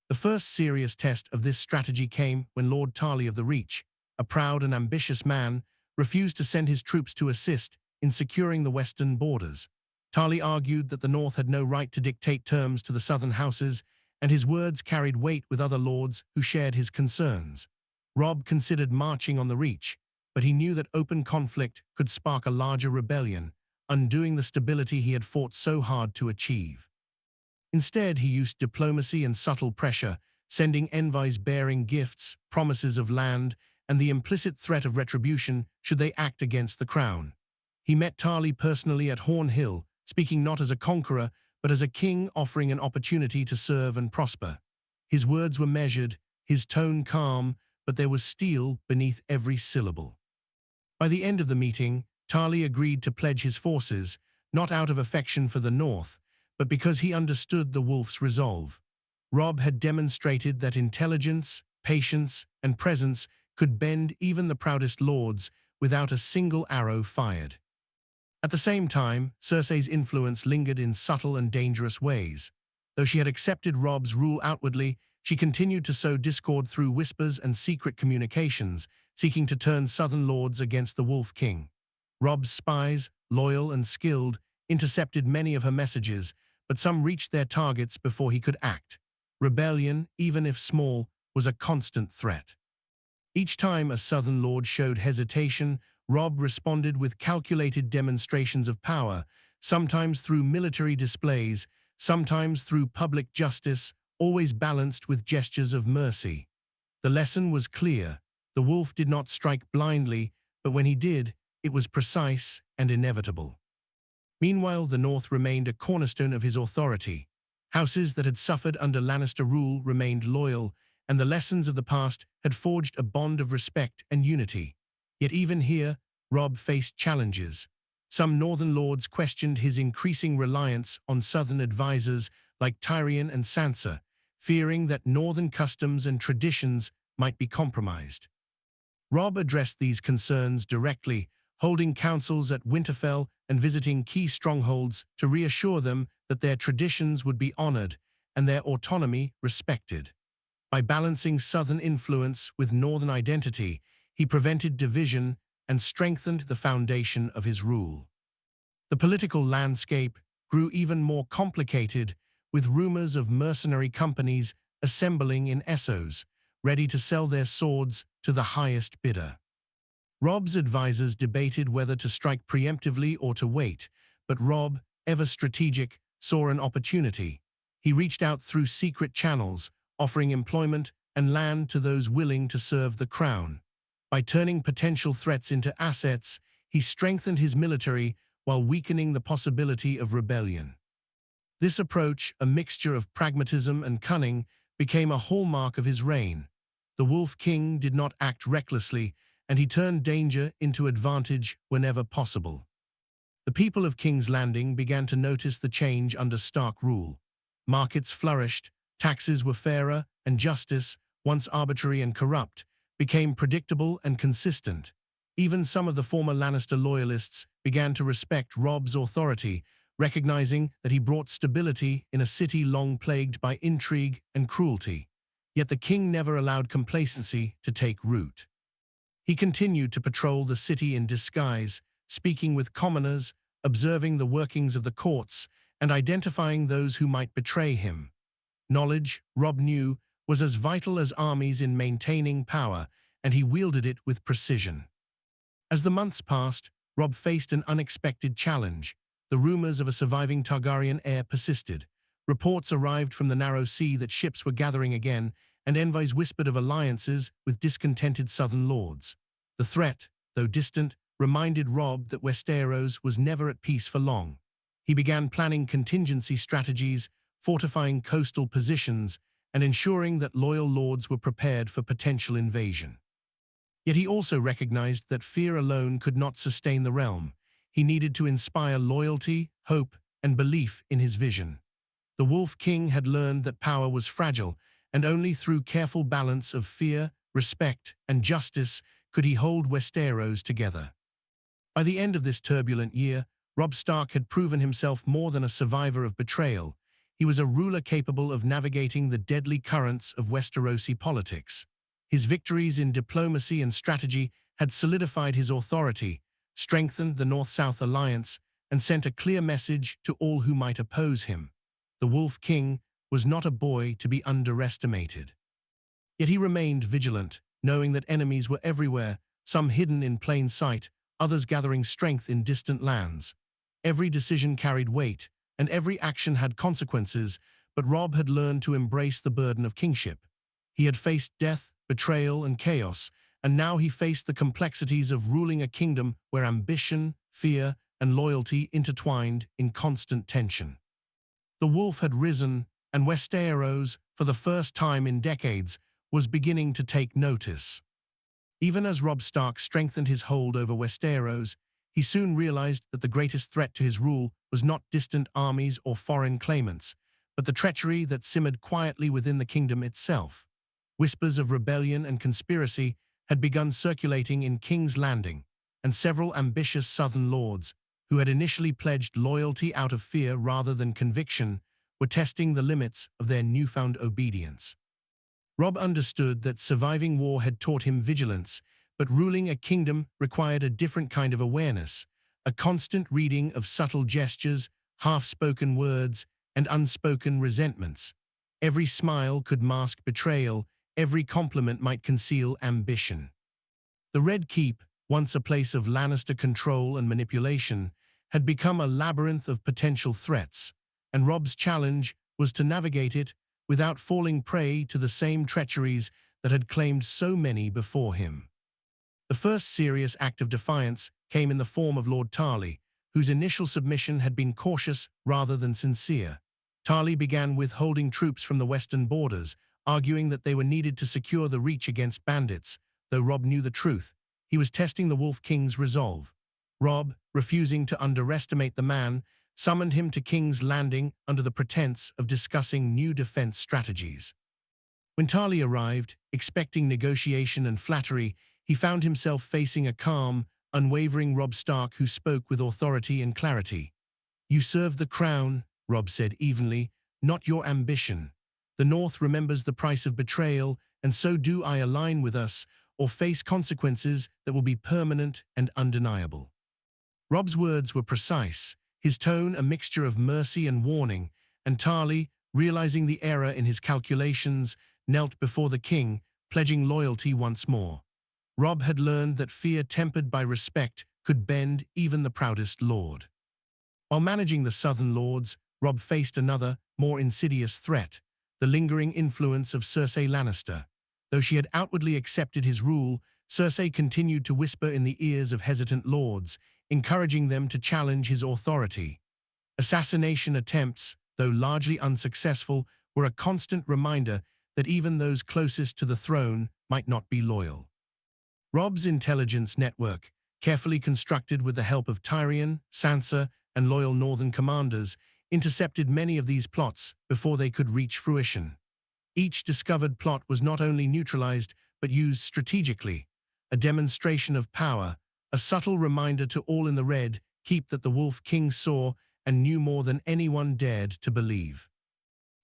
The first serious test of this strategy came when Lord Tarly of the Reach, a proud and ambitious man, refused to send his troops to assist in securing the western borders. Tarly argued that the North had no right to dictate terms to the southern houses, and his words carried weight with other lords who shared his concerns. Robb considered marching on the Reach, but he knew that open conflict could spark a larger rebellion, undoing the stability he had fought so hard to achieve. Instead, he used diplomacy and subtle pressure, sending envoys bearing gifts, promises of land, and the implicit threat of retribution should they act against the crown. He met Tarly personally at Horn Hill, speaking not as a conqueror, but as a king offering an opportunity to serve and prosper. His words were measured, his tone calm, but there was steel beneath every syllable. By the end of the meeting, Tarly agreed to pledge his forces, not out of affection for the North, but because he understood the wolf's resolve. Robb had demonstrated that intelligence, patience, and presence could bend even the proudest lords without a single arrow fired. At the same time, Cersei's influence lingered in subtle and dangerous ways. Though she had accepted Robb's rule outwardly, she continued to sow discord through whispers and secret communications, seeking to turn southern lords against the Wolf King. Robb's spies, loyal and skilled, intercepted many of her messages, but some reached their targets before he could act. Rebellion, even if small, was a constant threat. Each time a southern lord showed hesitation, Robb responded with calculated demonstrations of power, sometimes through military displays, sometimes through public justice, always balanced with gestures of mercy. The lesson was clear. The wolf did not strike blindly, but when he did, it was precise and inevitable. Meanwhile, the North remained a cornerstone of his authority. Houses that had suffered under Lannister rule remained loyal, and the lessons of the past had forged a bond of respect and unity. Yet even here, Robb faced challenges. Some northern lords questioned his increasing reliance on southern advisors like Tyrion and Sansa, fearing that northern customs and traditions might be compromised. Robb addressed these concerns directly, holding councils at Winterfell and visiting key strongholds to reassure them that their traditions would be honored and their autonomy respected. By balancing southern influence with northern identity, he prevented division and strengthened the foundation of his rule. The political landscape grew even more complicated, with rumors of mercenary companies assembling in Essos, ready to sell their swords to the highest bidder. Robb's advisors debated whether to strike preemptively or to wait, but Robb, ever strategic, saw an opportunity. He reached out through secret channels, offering employment and land to those willing to serve the crown. By turning potential threats into assets, he strengthened his military while weakening the possibility of rebellion. This approach, a mixture of pragmatism and cunning, became a hallmark of his reign. The Wolf King did not act recklessly, and he turned danger into advantage whenever possible. The people of King's Landing began to notice the change under Stark rule. Markets flourished, taxes were fairer, and justice, once arbitrary and corrupt, became predictable and consistent. Even some of the former Lannister loyalists began to respect Robb's authority, recognizing that he brought stability in a city long plagued by intrigue and cruelty. Yet the king never allowed complacency to take root. He continued to patrol the city in disguise, speaking with commoners, observing the workings of the courts, and identifying those who might betray him. Knowledge, Robb knew, was as vital as armies in maintaining power, and he wielded it with precision. As the months passed, Robb faced an unexpected challenge. The rumors of a surviving Targaryen heir persisted. Reports arrived from the Narrow Sea that ships were gathering again, and envoys whispered of alliances with discontented southern lords. The threat, though distant, reminded Robb that Westeros was never at peace for long. He began planning contingency strategies, fortifying coastal positions, and ensuring that loyal lords were prepared for potential invasion. Yet he also recognized that fear alone could not sustain the realm. He needed to inspire loyalty, hope, and belief in his vision. The Wolf King had learned that power was fragile, and only through careful balance of fear, respect, and justice could he hold Westeros together. By the end of this turbulent year, Robb Stark had proven himself more than a survivor of betrayal. He was a ruler capable of navigating the deadly currents of Westerosi politics. His victories in diplomacy and strategy had solidified his authority, strengthened the North-South alliance, and sent a clear message to all who might oppose him. The Wolf King was not a boy to be underestimated. Yet he remained vigilant, knowing that enemies were everywhere, some hidden in plain sight, others gathering strength in distant lands. Every decision carried weight, and every action had consequences, but Robb had learned to embrace the burden of kingship. He had faced death, betrayal, and chaos, and now he faced the complexities of ruling a kingdom where ambition, fear, and loyalty intertwined in constant tension. The wolf had risen, and Westeros, for the first time in decades, was beginning to take notice. Even as Robb Stark strengthened his hold over Westeros, he soon realized that the greatest threat to his rule was not distant armies or foreign claimants, but the treachery that simmered quietly within the kingdom itself. Whispers of rebellion and conspiracy had begun circulating in King's Landing, and several ambitious southern lords, who had initially pledged loyalty out of fear rather than conviction, were testing the limits of their newfound obedience. Robb understood that surviving war had taught him vigilance, but ruling a kingdom required a different kind of awareness, a constant reading of subtle gestures, half-spoken words, and unspoken resentments. Every smile could mask betrayal, every compliment might conceal ambition. The Red Keep, once a place of Lannister control and manipulation, had become a labyrinth of potential threats, and Robb's challenge was to navigate it without falling prey to the same treacheries that had claimed so many before him. The first serious act of defiance came in the form of Lord Tarly, whose initial submission had been cautious rather than sincere. Tarly began withholding troops from the western borders, arguing that they were needed to secure the Reach against bandits. Though Robb knew the truth, he was testing the Wolf King's resolve. Robb, refusing to underestimate the man, summoned him to King's Landing under the pretense of discussing new defense strategies. When Tarly arrived, expecting negotiation and flattery, he found himself facing a calm, unwavering Robb Stark who spoke with authority and clarity. "You serve the crown," Robb said evenly, "not your ambition. The North remembers the price of betrayal, and so do I. Align with us, or face consequences that will be permanent and undeniable." Robb's words were precise, his tone a mixture of mercy and warning, and Tarly, realizing the error in his calculations, knelt before the king, pledging loyalty once more. Robb had learned that fear tempered by respect could bend even the proudest lord. While managing the southern lords, Robb faced another, more insidious threat, the lingering influence of Cersei Lannister. Though she had outwardly accepted his rule, Cersei continued to whisper in the ears of hesitant lords, encouraging them to challenge his authority. Assassination attempts, though largely unsuccessful, were a constant reminder that even those closest to the throne might not be loyal. Robb's intelligence network, carefully constructed with the help of Tyrion, Sansa, and loyal northern commanders, intercepted many of these plots before they could reach fruition. Each discovered plot was not only neutralized but used strategically, a demonstration of power, a subtle reminder to all in the Red Keep that the Wolf King saw and knew more than anyone dared to believe.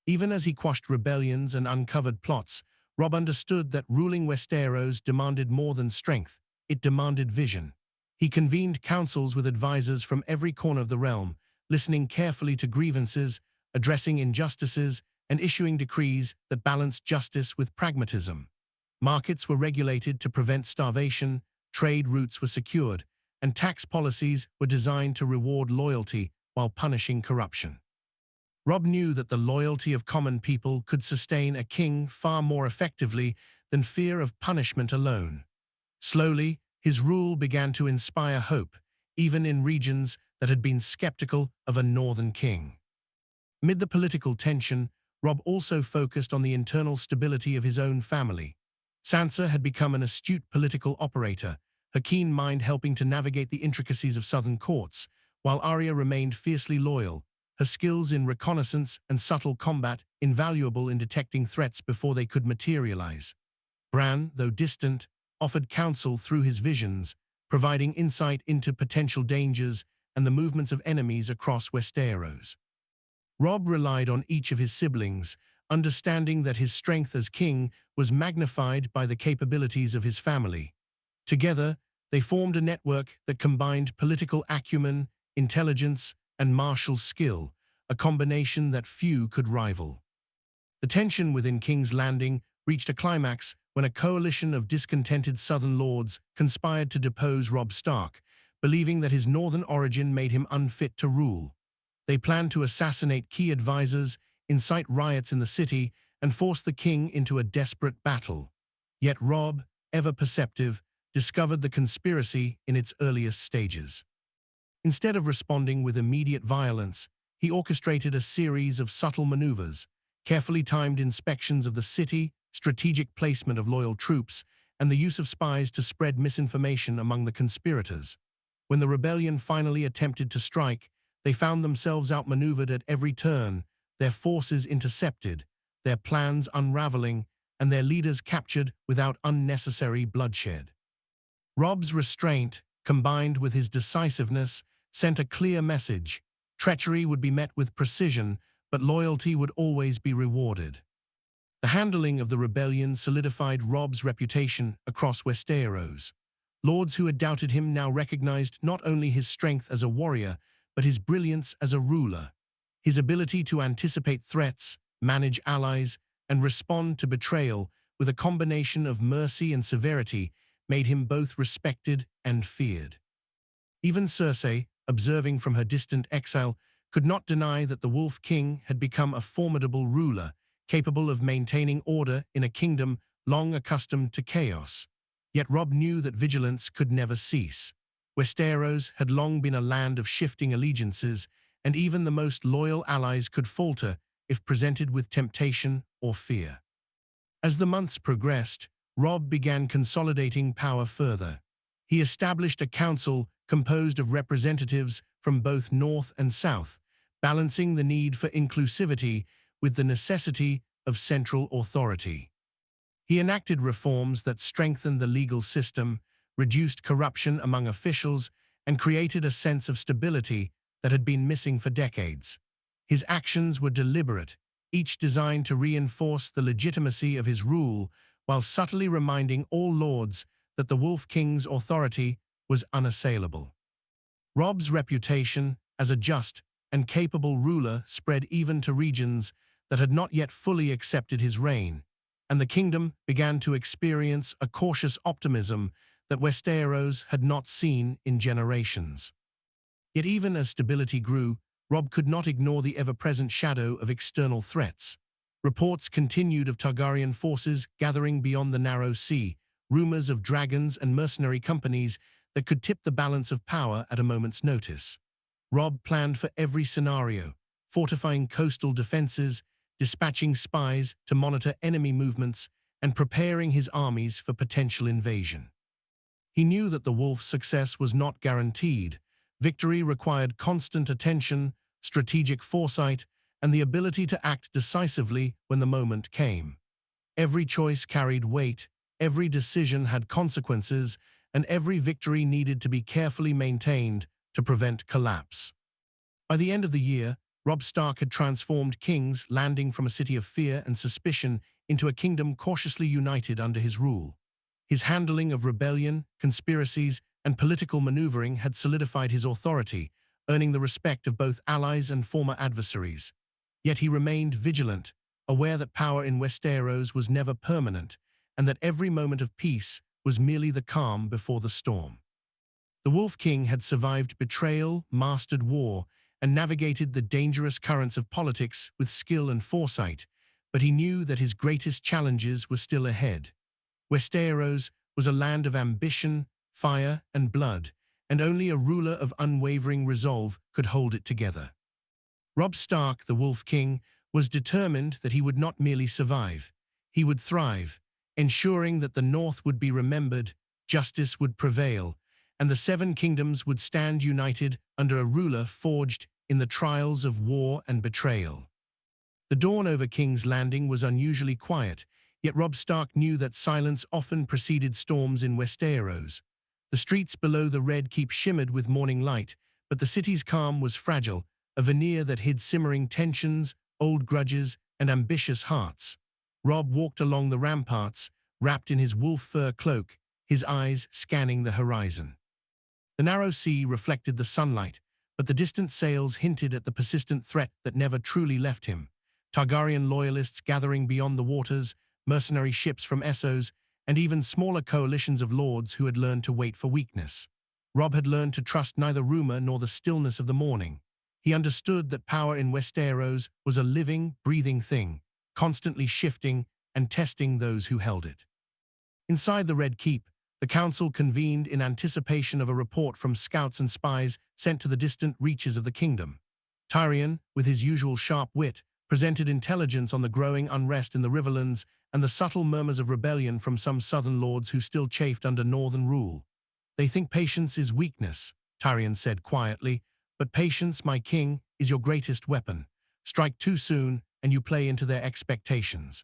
Even as he quashed rebellions and uncovered plots, Robb understood that ruling Westeros demanded more than strength, it demanded vision. He convened councils with advisors from every corner of the realm, listening carefully to grievances, addressing injustices, and issuing decrees that balanced justice with pragmatism. Markets were regulated to prevent starvation, trade routes were secured, and tax policies were designed to reward loyalty while punishing corruption. Robb knew that the loyalty of common people could sustain a king far more effectively than fear of punishment alone. Slowly, his rule began to inspire hope, even in regions that had been skeptical of a northern king. Amid the political tension, Robb also focused on the internal stability of his own family. Sansa had become an astute political operator, her keen mind helping to navigate the intricacies of southern courts, while Arya remained fiercely loyal, her skills in reconnaissance and subtle combat invaluable in detecting threats before they could materialize. Bran, though distant, offered counsel through his visions, providing insight into potential dangers and the movements of enemies across Westeros. Robb relied on each of his siblings, understanding that his strength as king was magnified by the capabilities of his family. Together, they formed a network that combined political acumen, intelligence, and martial skill, a combination that few could rival. The tension within King's Landing reached a climax when a coalition of discontented southern lords conspired to depose Robb Stark, believing that his northern origin made him unfit to rule. They planned to assassinate key advisors, incite riots in the city, and force the king into a desperate battle. Yet Robb, ever perceptive, discovered the conspiracy in its earliest stages. Instead of responding with immediate violence, he orchestrated a series of subtle maneuvers, carefully timed inspections of the city, strategic placement of loyal troops, and the use of spies to spread misinformation among the conspirators. When the rebellion finally attempted to strike, they found themselves outmaneuvered at every turn, their forces intercepted, their plans unraveling, and their leaders captured without unnecessary bloodshed. Robb's restraint, combined with his decisiveness, sent a clear message. Treachery would be met with precision, but loyalty would always be rewarded. The handling of the rebellion solidified Robb's reputation across Westeros. Lords who had doubted him now recognized not only his strength as a warrior, but his brilliance as a ruler. His ability to anticipate threats, manage allies, and respond to betrayal with a combination of mercy and severity made him both respected and feared. Even Cersei, observing from her distant exile, could not deny that the Wolf King had become a formidable ruler, capable of maintaining order in a kingdom long accustomed to chaos. Yet Robb knew that vigilance could never cease. Westeros had long been a land of shifting allegiances, and even the most loyal allies could falter if presented with temptation or fear. As the months progressed, Robb began consolidating power further. He established a council composed of representatives from both North and South, balancing the need for inclusivity with the necessity of central authority. He enacted reforms that strengthened the legal system, reduced corruption among officials, and created a sense of stability that had been missing for decades. His actions were deliberate, each designed to reinforce the legitimacy of his rule while subtly reminding all lords that the Wolf King's authority was unassailable. Robb's reputation as a just and capable ruler spread even to regions that had not yet fully accepted his reign, and the kingdom began to experience a cautious optimism that Westeros had not seen in generations. Yet even as stability grew, Robb could not ignore the ever-present shadow of external threats. Reports continued of Targaryen forces gathering beyond the Narrow Sea, rumors of dragons and mercenary companies that could tip the balance of power at a moment's notice. Robb planned for every scenario, fortifying coastal defenses, dispatching spies to monitor enemy movements, and preparing his armies for potential invasion. He knew that the Wolf's success was not guaranteed. Victory required constant attention, strategic foresight, and the ability to act decisively when the moment came. Every choice carried weight, every decision had consequences, and every victory needed to be carefully maintained to prevent collapse. By the end of the year, Robb Stark had transformed King's Landing from a city of fear and suspicion into a kingdom cautiously united under his rule. His handling of rebellion, conspiracies, and political maneuvering had solidified his authority, earning the respect of both allies and former adversaries. Yet he remained vigilant, aware that power in Westeros was never permanent, and that every moment of peace was merely the calm before the storm. The Wolf King had survived betrayal, mastered war, and navigated the dangerous currents of politics with skill and foresight, but he knew that his greatest challenges were still ahead. Westeros was a land of ambition, fire, and blood, and only a ruler of unwavering resolve could hold it together. Robb Stark, the Wolf King, was determined that he would not merely survive, he would thrive, ensuring that the North would be remembered, justice would prevail, and the Seven Kingdoms would stand united under a ruler forged in the trials of war and betrayal. The dawn over King's Landing was unusually quiet, yet Robb Stark knew that silence often preceded storms in Westeros. The streets below the Red Keep shimmered with morning light, but the city's calm was fragile, a veneer that hid simmering tensions, old grudges, and ambitious hearts. Robb walked along the ramparts, wrapped in his wolf fur cloak, his eyes scanning the horizon. The narrow sea reflected the sunlight, but the distant sails hinted at the persistent threat that never truly left him. Targaryen loyalists gathering beyond the waters, mercenary ships from Essos, and even smaller coalitions of lords who had learned to wait for weakness. Robb had learned to trust neither rumor nor the stillness of the morning. He understood that power in Westeros was a living, breathing thing, constantly shifting and testing those who held it. Inside the Red Keep, the council convened in anticipation of a report from scouts and spies sent to the distant reaches of the kingdom. Tyrion, with his usual sharp wit, presented intelligence on the growing unrest in the Riverlands and the subtle murmurs of rebellion from some southern lords who still chafed under northern rule. "They think patience is weakness," Tyrion said quietly, "but patience, my king, is your greatest weapon. Strike too soon, and you play into their expectations.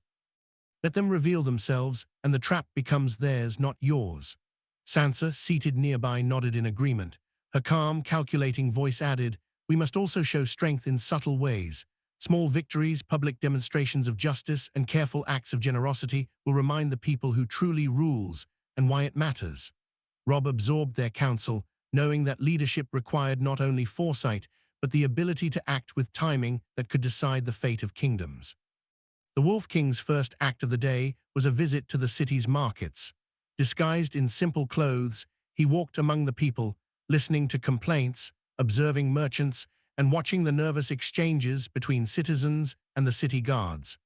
Let them reveal themselves, and the trap becomes theirs, not yours." Sansa, seated nearby, nodded in agreement. Her calm, calculating voice added, "We must also show strength in subtle ways. Small victories, public demonstrations of justice, and careful acts of generosity will remind the people who truly rules and why it matters. Robb absorbed their counsel, knowing that leadership required not only foresight, but the ability to act with timing that could decide the fate of kingdoms. The Wolf King's first act of the day was a visit to the city's markets. Disguised in simple clothes, he walked among the people, listening to complaints, observing merchants, and watching the nervous exchanges between citizens and the city guards.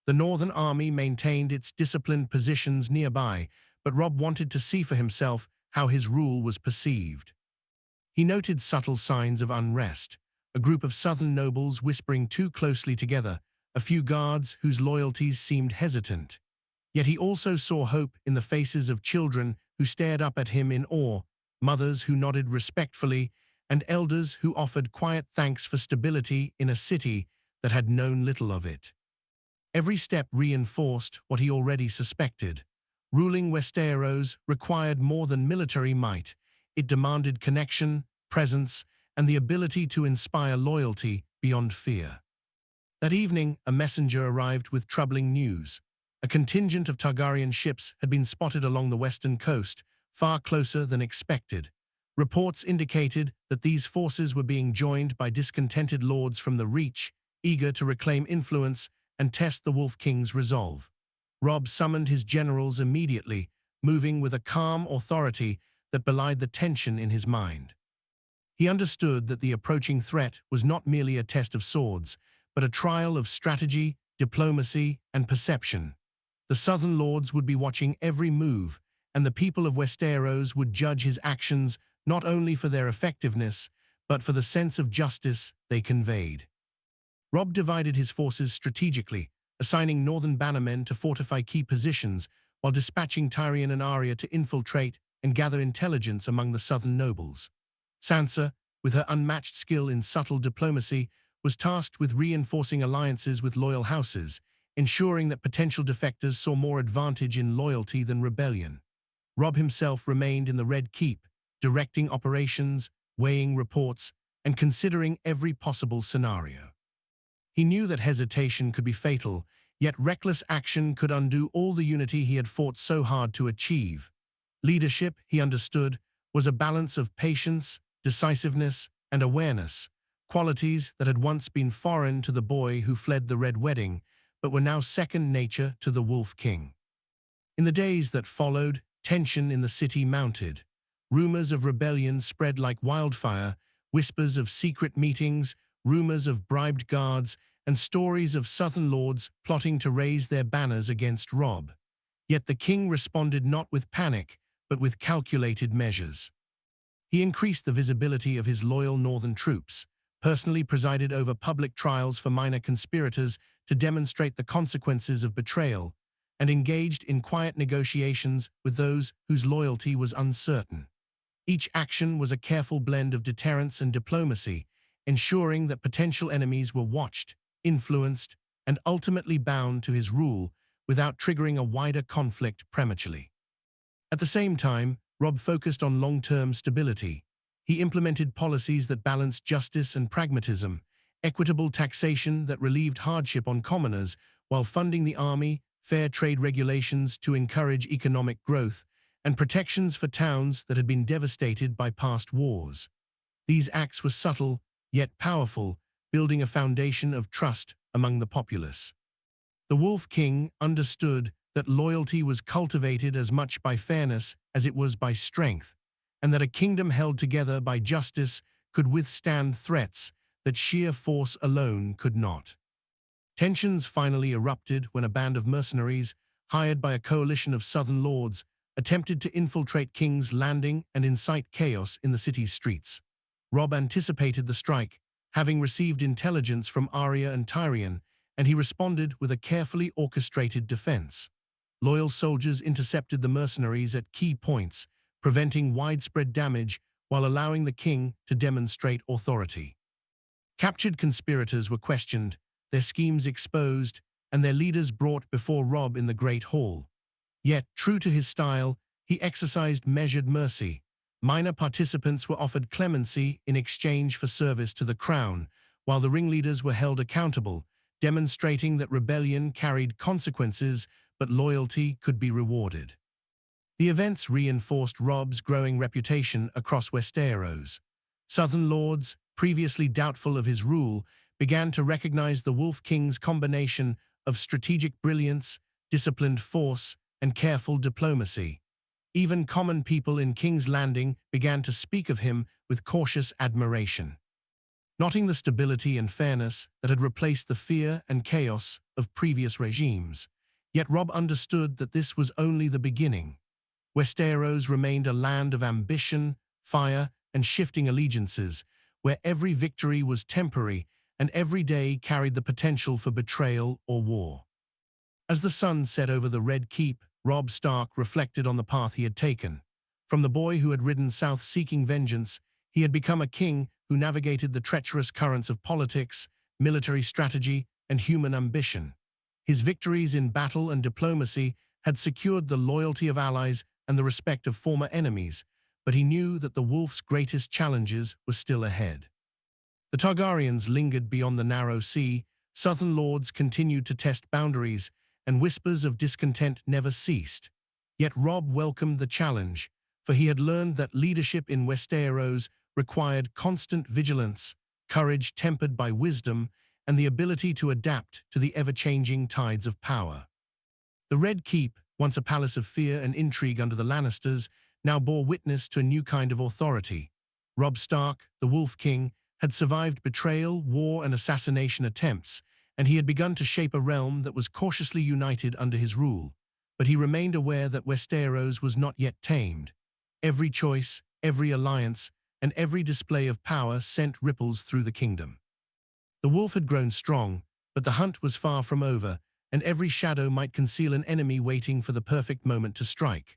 The Northern Army maintained its disciplined positions nearby, but Robb wanted to see for himself how his rule was perceived. He noted subtle signs of unrest, a group of southern nobles whispering too closely together, a few guards whose loyalties seemed hesitant. Yet he also saw hope in the faces of children who stared up at him in awe, mothers who nodded respectfully, and elders who offered quiet thanks for stability in a city that had known little of it. Every step reinforced what he already suspected. Ruling Westeros required more than military might. It demanded connection, presence, and the ability to inspire loyalty beyond fear. That evening, a messenger arrived with troubling news. A contingent of Targaryen ships had been spotted along the western coast, far closer than expected. Reports indicated that these forces were being joined by discontented lords from the Reach, eager to reclaim influence and test the Wolf King's resolve. Robb summoned his generals immediately, moving with a calm authority that belied the tension in his mind. He understood that the approaching threat was not merely a test of swords, but a trial of strategy, diplomacy, and perception. The Southern Lords would be watching every move, and the people of Westeros would judge his actions not only for their effectiveness, but for the sense of justice they conveyed. Robb divided his forces strategically, assigning northern bannermen to fortify key positions, while dispatching Tyrion and Arya to infiltrate and gather intelligence among the southern nobles. Sansa, with her unmatched skill in subtle diplomacy, was tasked with reinforcing alliances with loyal houses, ensuring that potential defectors saw more advantage in loyalty than rebellion. Robb himself remained in the Red Keep, directing operations, weighing reports, and considering every possible scenario. He knew that hesitation could be fatal, yet reckless action could undo all the unity he had fought so hard to achieve. Leadership, he understood, was a balance of patience, decisiveness, and awareness, qualities that had once been foreign to the boy who fled the Red Wedding, but were now second nature to the Wolf King. In the days that followed, tension in the city mounted. Rumors of rebellion spread like wildfire, whispers of secret meetings, rumors of bribed guards, and stories of southern lords plotting to raise their banners against Robb. Yet the king responded not with panic, but with calculated measures. He increased the visibility of his loyal northern troops, personally presided over public trials for minor conspirators to demonstrate the consequences of betrayal, and engaged in quiet negotiations with those whose loyalty was uncertain. Each action was a careful blend of deterrence and diplomacy, ensuring that potential enemies were watched, influenced, and ultimately bound to his rule without triggering a wider conflict prematurely. At the same time, Robb focused on long-term stability. He implemented policies that balanced justice and pragmatism, equitable taxation that relieved hardship on commoners while funding the army, fair trade regulations to encourage economic growth, and protections for towns that had been devastated by past wars. These acts were subtle, yet powerful, building a foundation of trust among the populace. The Wolf King understood that loyalty was cultivated as much by fairness as it was by strength, and that a kingdom held together by justice could withstand threats that sheer force alone could not. Tensions finally erupted when a band of mercenaries, hired by a coalition of southern lords, attempted to infiltrate King's Landing and incite chaos in the city's streets. Robb anticipated the strike, having received intelligence from Arya and Tyrion, and he responded with a carefully orchestrated defense. Loyal soldiers intercepted the mercenaries at key points, preventing widespread damage while allowing the king to demonstrate authority. Captured conspirators were questioned, their schemes exposed, and their leaders brought before Robb in the Great Hall. Yet, true to his style, he exercised measured mercy. Minor participants were offered clemency in exchange for service to the crown, while the ringleaders were held accountable, demonstrating that rebellion carried consequences but loyalty could be rewarded. The events reinforced Robb's growing reputation across Westeros. Southern lords, previously doubtful of his rule, began to recognize the Wolf King's combination of strategic brilliance, disciplined force, and careful diplomacy. Even common people in King's Landing began to speak of him with cautious admiration, noting the stability and fairness that had replaced the fear and chaos of previous regimes. Yet Robb understood that this was only the beginning. Westeros remained a land of ambition, fire, and shifting allegiances, where every victory was temporary and every day carried the potential for betrayal or war. As the sun set over the Red Keep, Robb Stark reflected on the path he had taken. From the boy who had ridden south seeking vengeance, he had become a king who navigated the treacherous currents of politics, military strategy, and human ambition. His victories in battle and diplomacy had secured the loyalty of allies and the respect of former enemies, but he knew that the Wolf's greatest challenges were still ahead. The Targaryens lingered beyond the narrow sea, southern lords continued to test boundaries, and whispers of discontent never ceased. Yet Robb welcomed the challenge, for he had learned that leadership in Westeros required constant vigilance, courage tempered by wisdom, and the ability to adapt to the ever-changing tides of power. The Red Keep, once a palace of fear and intrigue under the Lannisters, now bore witness to a new kind of authority. Robb Stark, the Wolf King, had survived betrayal, war, and assassination attempts, and he had begun to shape a realm that was cautiously united under his rule. But he remained aware that Westeros was not yet tamed. Every choice, every alliance, and every display of power sent ripples through the kingdom. The wolf had grown strong, but the hunt was far from over, and every shadow might conceal an enemy waiting for the perfect moment to strike.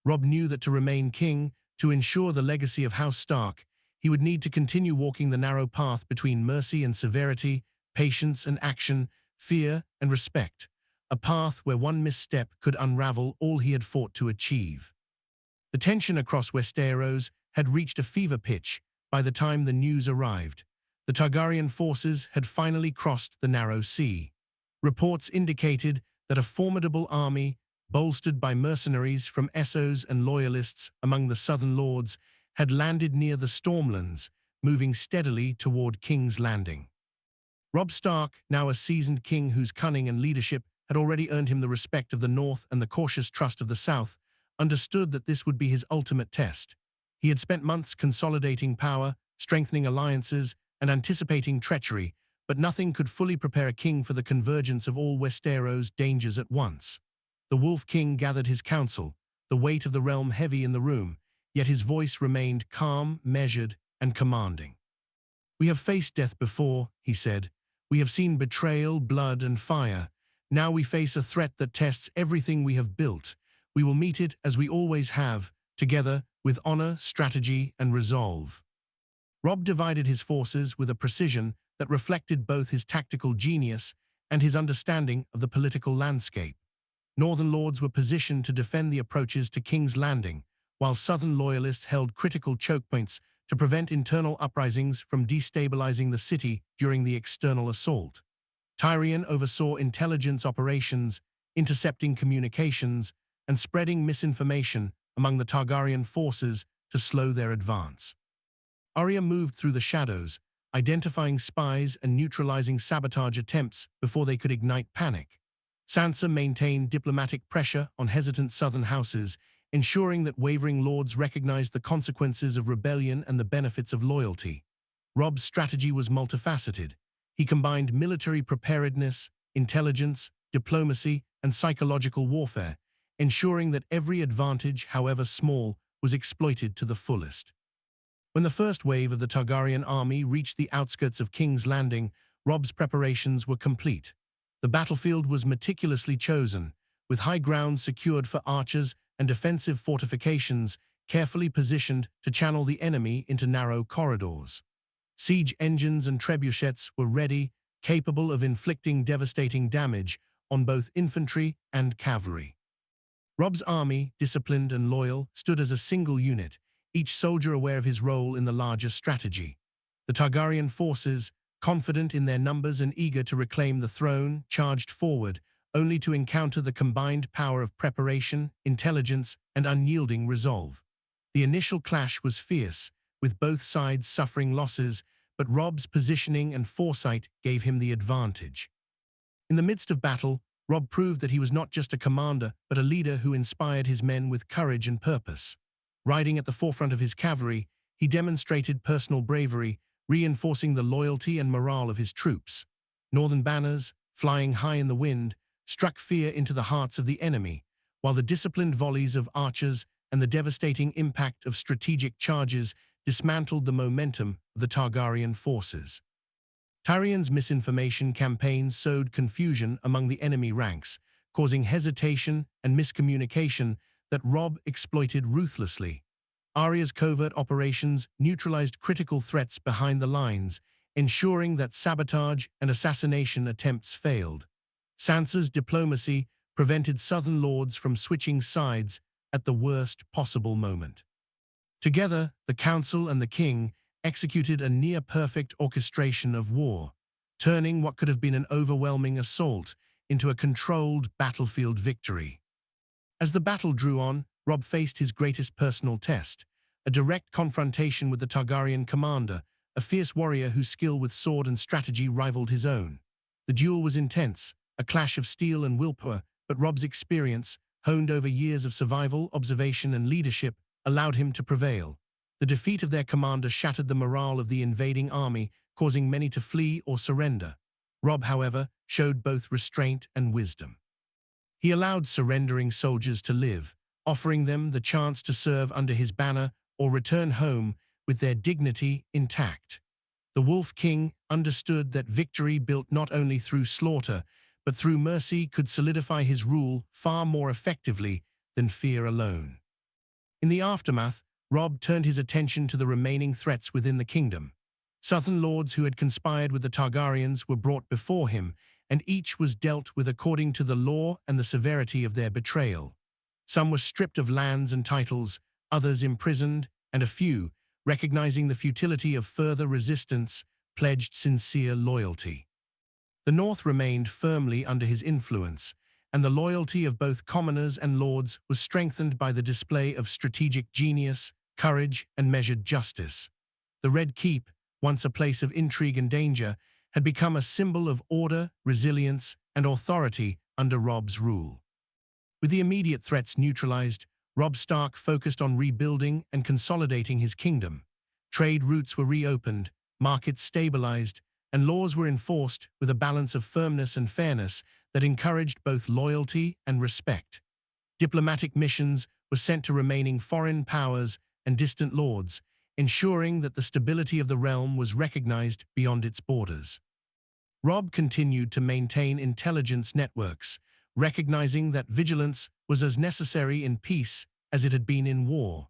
Robb knew that to remain king, to ensure the legacy of House Stark, he would need to continue walking the narrow path between mercy and severity, patience and action, fear and respect, a path where one misstep could unravel all he had fought to achieve. The tension across Westeros had reached a fever pitch by the time the news arrived. The Targaryen forces had finally crossed the narrow sea. Reports indicated that a formidable army, bolstered by mercenaries from Essos and loyalists among the southern lords, had landed near the Stormlands, moving steadily toward King's Landing. Robb Stark, now a seasoned king whose cunning and leadership had already earned him the respect of the North and the cautious trust of the South, understood that this would be his ultimate test. He had spent months consolidating power, strengthening alliances, and anticipating treachery, but nothing could fully prepare a king for the convergence of all Westeros' dangers at once. The Wolf King gathered his council, the weight of the realm heavy in the room, yet his voice remained calm, measured, and commanding. "We have faced death before," he said. "We have seen betrayal, blood, and fire. Now we face a threat that tests everything we have built. We will meet it as we always have, together, with honor, strategy, and resolve." Robb divided his forces with a precision that reflected both his tactical genius and his understanding of the political landscape. Northern lords were positioned to defend the approaches to King's Landing, while southern loyalists held critical choke points to prevent internal uprisings from destabilizing the city during the external assault. Tyrion oversaw intelligence operations, intercepting communications, and spreading misinformation among the Targaryen forces to slow their advance. Arya moved through the shadows, identifying spies and neutralizing sabotage attempts before they could ignite panic. Sansa maintained diplomatic pressure on hesitant southern houses, ensuring that wavering lords recognized the consequences of rebellion and the benefits of loyalty. Robb's strategy was multifaceted. He combined military preparedness, intelligence, diplomacy, and psychological warfare, ensuring that every advantage, however small, was exploited to the fullest. When the first wave of the Targaryen army reached the outskirts of King's Landing, Robb's preparations were complete. The battlefield was meticulously chosen, with high ground secured for archers and defensive fortifications carefully positioned to channel the enemy into narrow corridors. Siege engines and trebuchets were ready, capable of inflicting devastating damage on both infantry and cavalry. Robb's army, disciplined and loyal, stood as a single unit, each soldier aware of his role in the larger strategy. The Targaryen forces, confident in their numbers and eager to reclaim the throne, charged forward, only to encounter the combined power of preparation, intelligence, and unyielding resolve. The initial clash was fierce, with both sides suffering losses, but Robb's positioning and foresight gave him the advantage. In the midst of battle, Robb proved that he was not just a commander, but a leader who inspired his men with courage and purpose. Riding at the forefront of his cavalry, he demonstrated personal bravery, reinforcing the loyalty and morale of his troops. Northern banners, flying high in the wind, struck fear into the hearts of the enemy, while the disciplined volleys of archers and the devastating impact of strategic charges dismantled the momentum of the Targaryen forces. Tyrion's misinformation campaign sowed confusion among the enemy ranks, causing hesitation and miscommunication that Robb exploited ruthlessly. Arya's covert operations neutralized critical threats behind the lines, ensuring that sabotage and assassination attempts failed. Sansa's diplomacy prevented Southern lords from switching sides at the worst possible moment. Together, the Council and the King executed a near-perfect orchestration of war, turning what could have been an overwhelming assault into a controlled battlefield victory. As the battle drew on, Robb faced his greatest personal test, a direct confrontation with the Targaryen commander, a fierce warrior whose skill with sword and strategy rivaled his own. The duel was intense, a clash of steel and willpower, but Robb's experience, honed over years of survival, observation, and leadership, allowed him to prevail. The defeat of their commander shattered the morale of the invading army, causing many to flee or surrender. Robb, however, showed both restraint and wisdom. He allowed surrendering soldiers to live, offering them the chance to serve under his banner or return home with their dignity intact. The Wolf King understood that victory built not only through slaughter, but through mercy could solidify his rule far more effectively than fear alone. In the aftermath, Robb turned his attention to the remaining threats within the kingdom. Southern lords who had conspired with the Targaryens were brought before him, and each was dealt with according to the law and the severity of their betrayal. Some were stripped of lands and titles, others imprisoned, and a few, recognizing the futility of further resistance, pledged sincere loyalty. The North remained firmly under his influence, and the loyalty of both commoners and lords was strengthened by the display of strategic genius, courage, and measured justice. The Red Keep, once a place of intrigue and danger, had become a symbol of order, resilience, and authority under Robb's rule. With the immediate threats neutralized, Robb Stark focused on rebuilding and consolidating his kingdom. Trade routes were reopened, markets stabilized, and laws were enforced with a balance of firmness and fairness that encouraged both loyalty and respect. Diplomatic missions were sent to remaining foreign powers and distant lords, ensuring that the stability of the realm was recognized beyond its borders. Robb continued to maintain intelligence networks, recognizing that vigilance was as necessary in peace as it had been in war.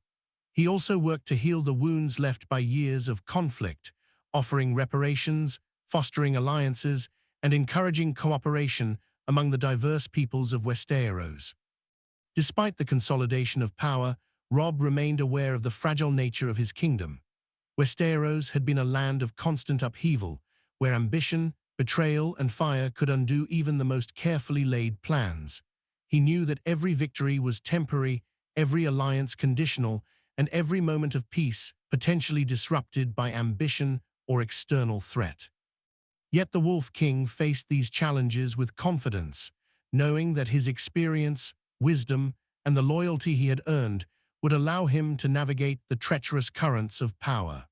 He also worked to heal the wounds left by years of conflict, offering reparations, fostering alliances, and encouraging cooperation among the diverse peoples of Westeros. Despite the consolidation of power, Robb remained aware of the fragile nature of his kingdom. Westeros had been a land of constant upheaval, where ambition, betrayal, and fire could undo even the most carefully laid plans. He knew that every victory was temporary, every alliance conditional, and every moment of peace potentially disrupted by ambition or external threat. Yet the Wolf King faced these challenges with confidence, knowing that his experience, wisdom, and the loyalty he had earned would allow him to navigate the treacherous currents of power.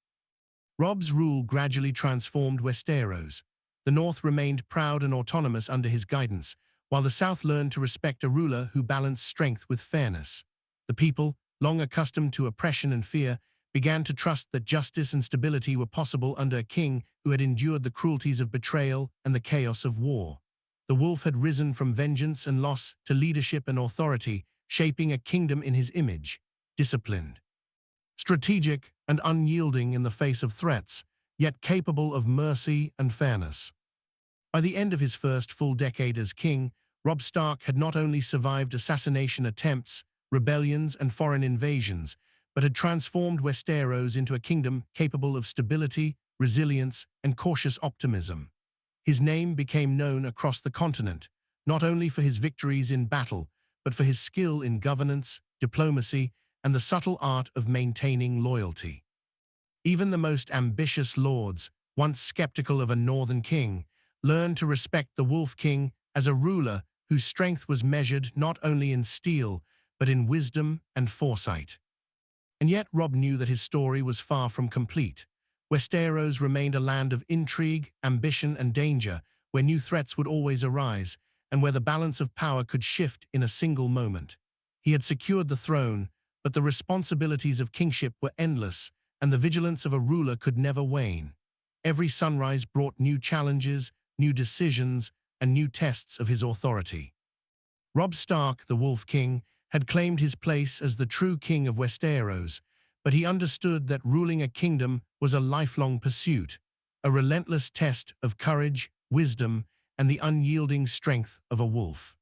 Robb's rule gradually transformed Westeros. The North remained proud and autonomous under his guidance, while the South learned to respect a ruler who balanced strength with fairness. The people, long accustomed to oppression and fear, began to trust that justice and stability were possible under a king who had endured the cruelties of betrayal and the chaos of war. The wolf had risen from vengeance and loss to leadership and authority, shaping a kingdom in his image, disciplined, strategic, and unyielding in the face of threats, yet capable of mercy and fairness. By the end of his first full decade as king, Robb Stark had not only survived assassination attempts, rebellions, and foreign invasions, but had transformed Westeros into a kingdom capable of stability, resilience, and cautious optimism. His name became known across the continent, not only for his victories in battle, but for his skill in governance, diplomacy, and the subtle art of maintaining loyalty. Even the most ambitious lords, once skeptical of a northern king, learned to respect the Wolf King as a ruler whose strength was measured not only in steel, but in wisdom and foresight. And yet Robb knew that his story was far from complete. Westeros remained a land of intrigue, ambition, and danger, where new threats would always arise, and where the balance of power could shift in a single moment. He had secured the throne, but the responsibilities of kingship were endless, and the vigilance of a ruler could never wane. Every sunrise brought new challenges, new decisions, and new tests of his authority. Robb Stark, the Wolf King, had claimed his place as the true king of Westeros, but he understood that ruling a kingdom was a lifelong pursuit, a relentless test of courage, wisdom, and the unyielding strength of a wolf.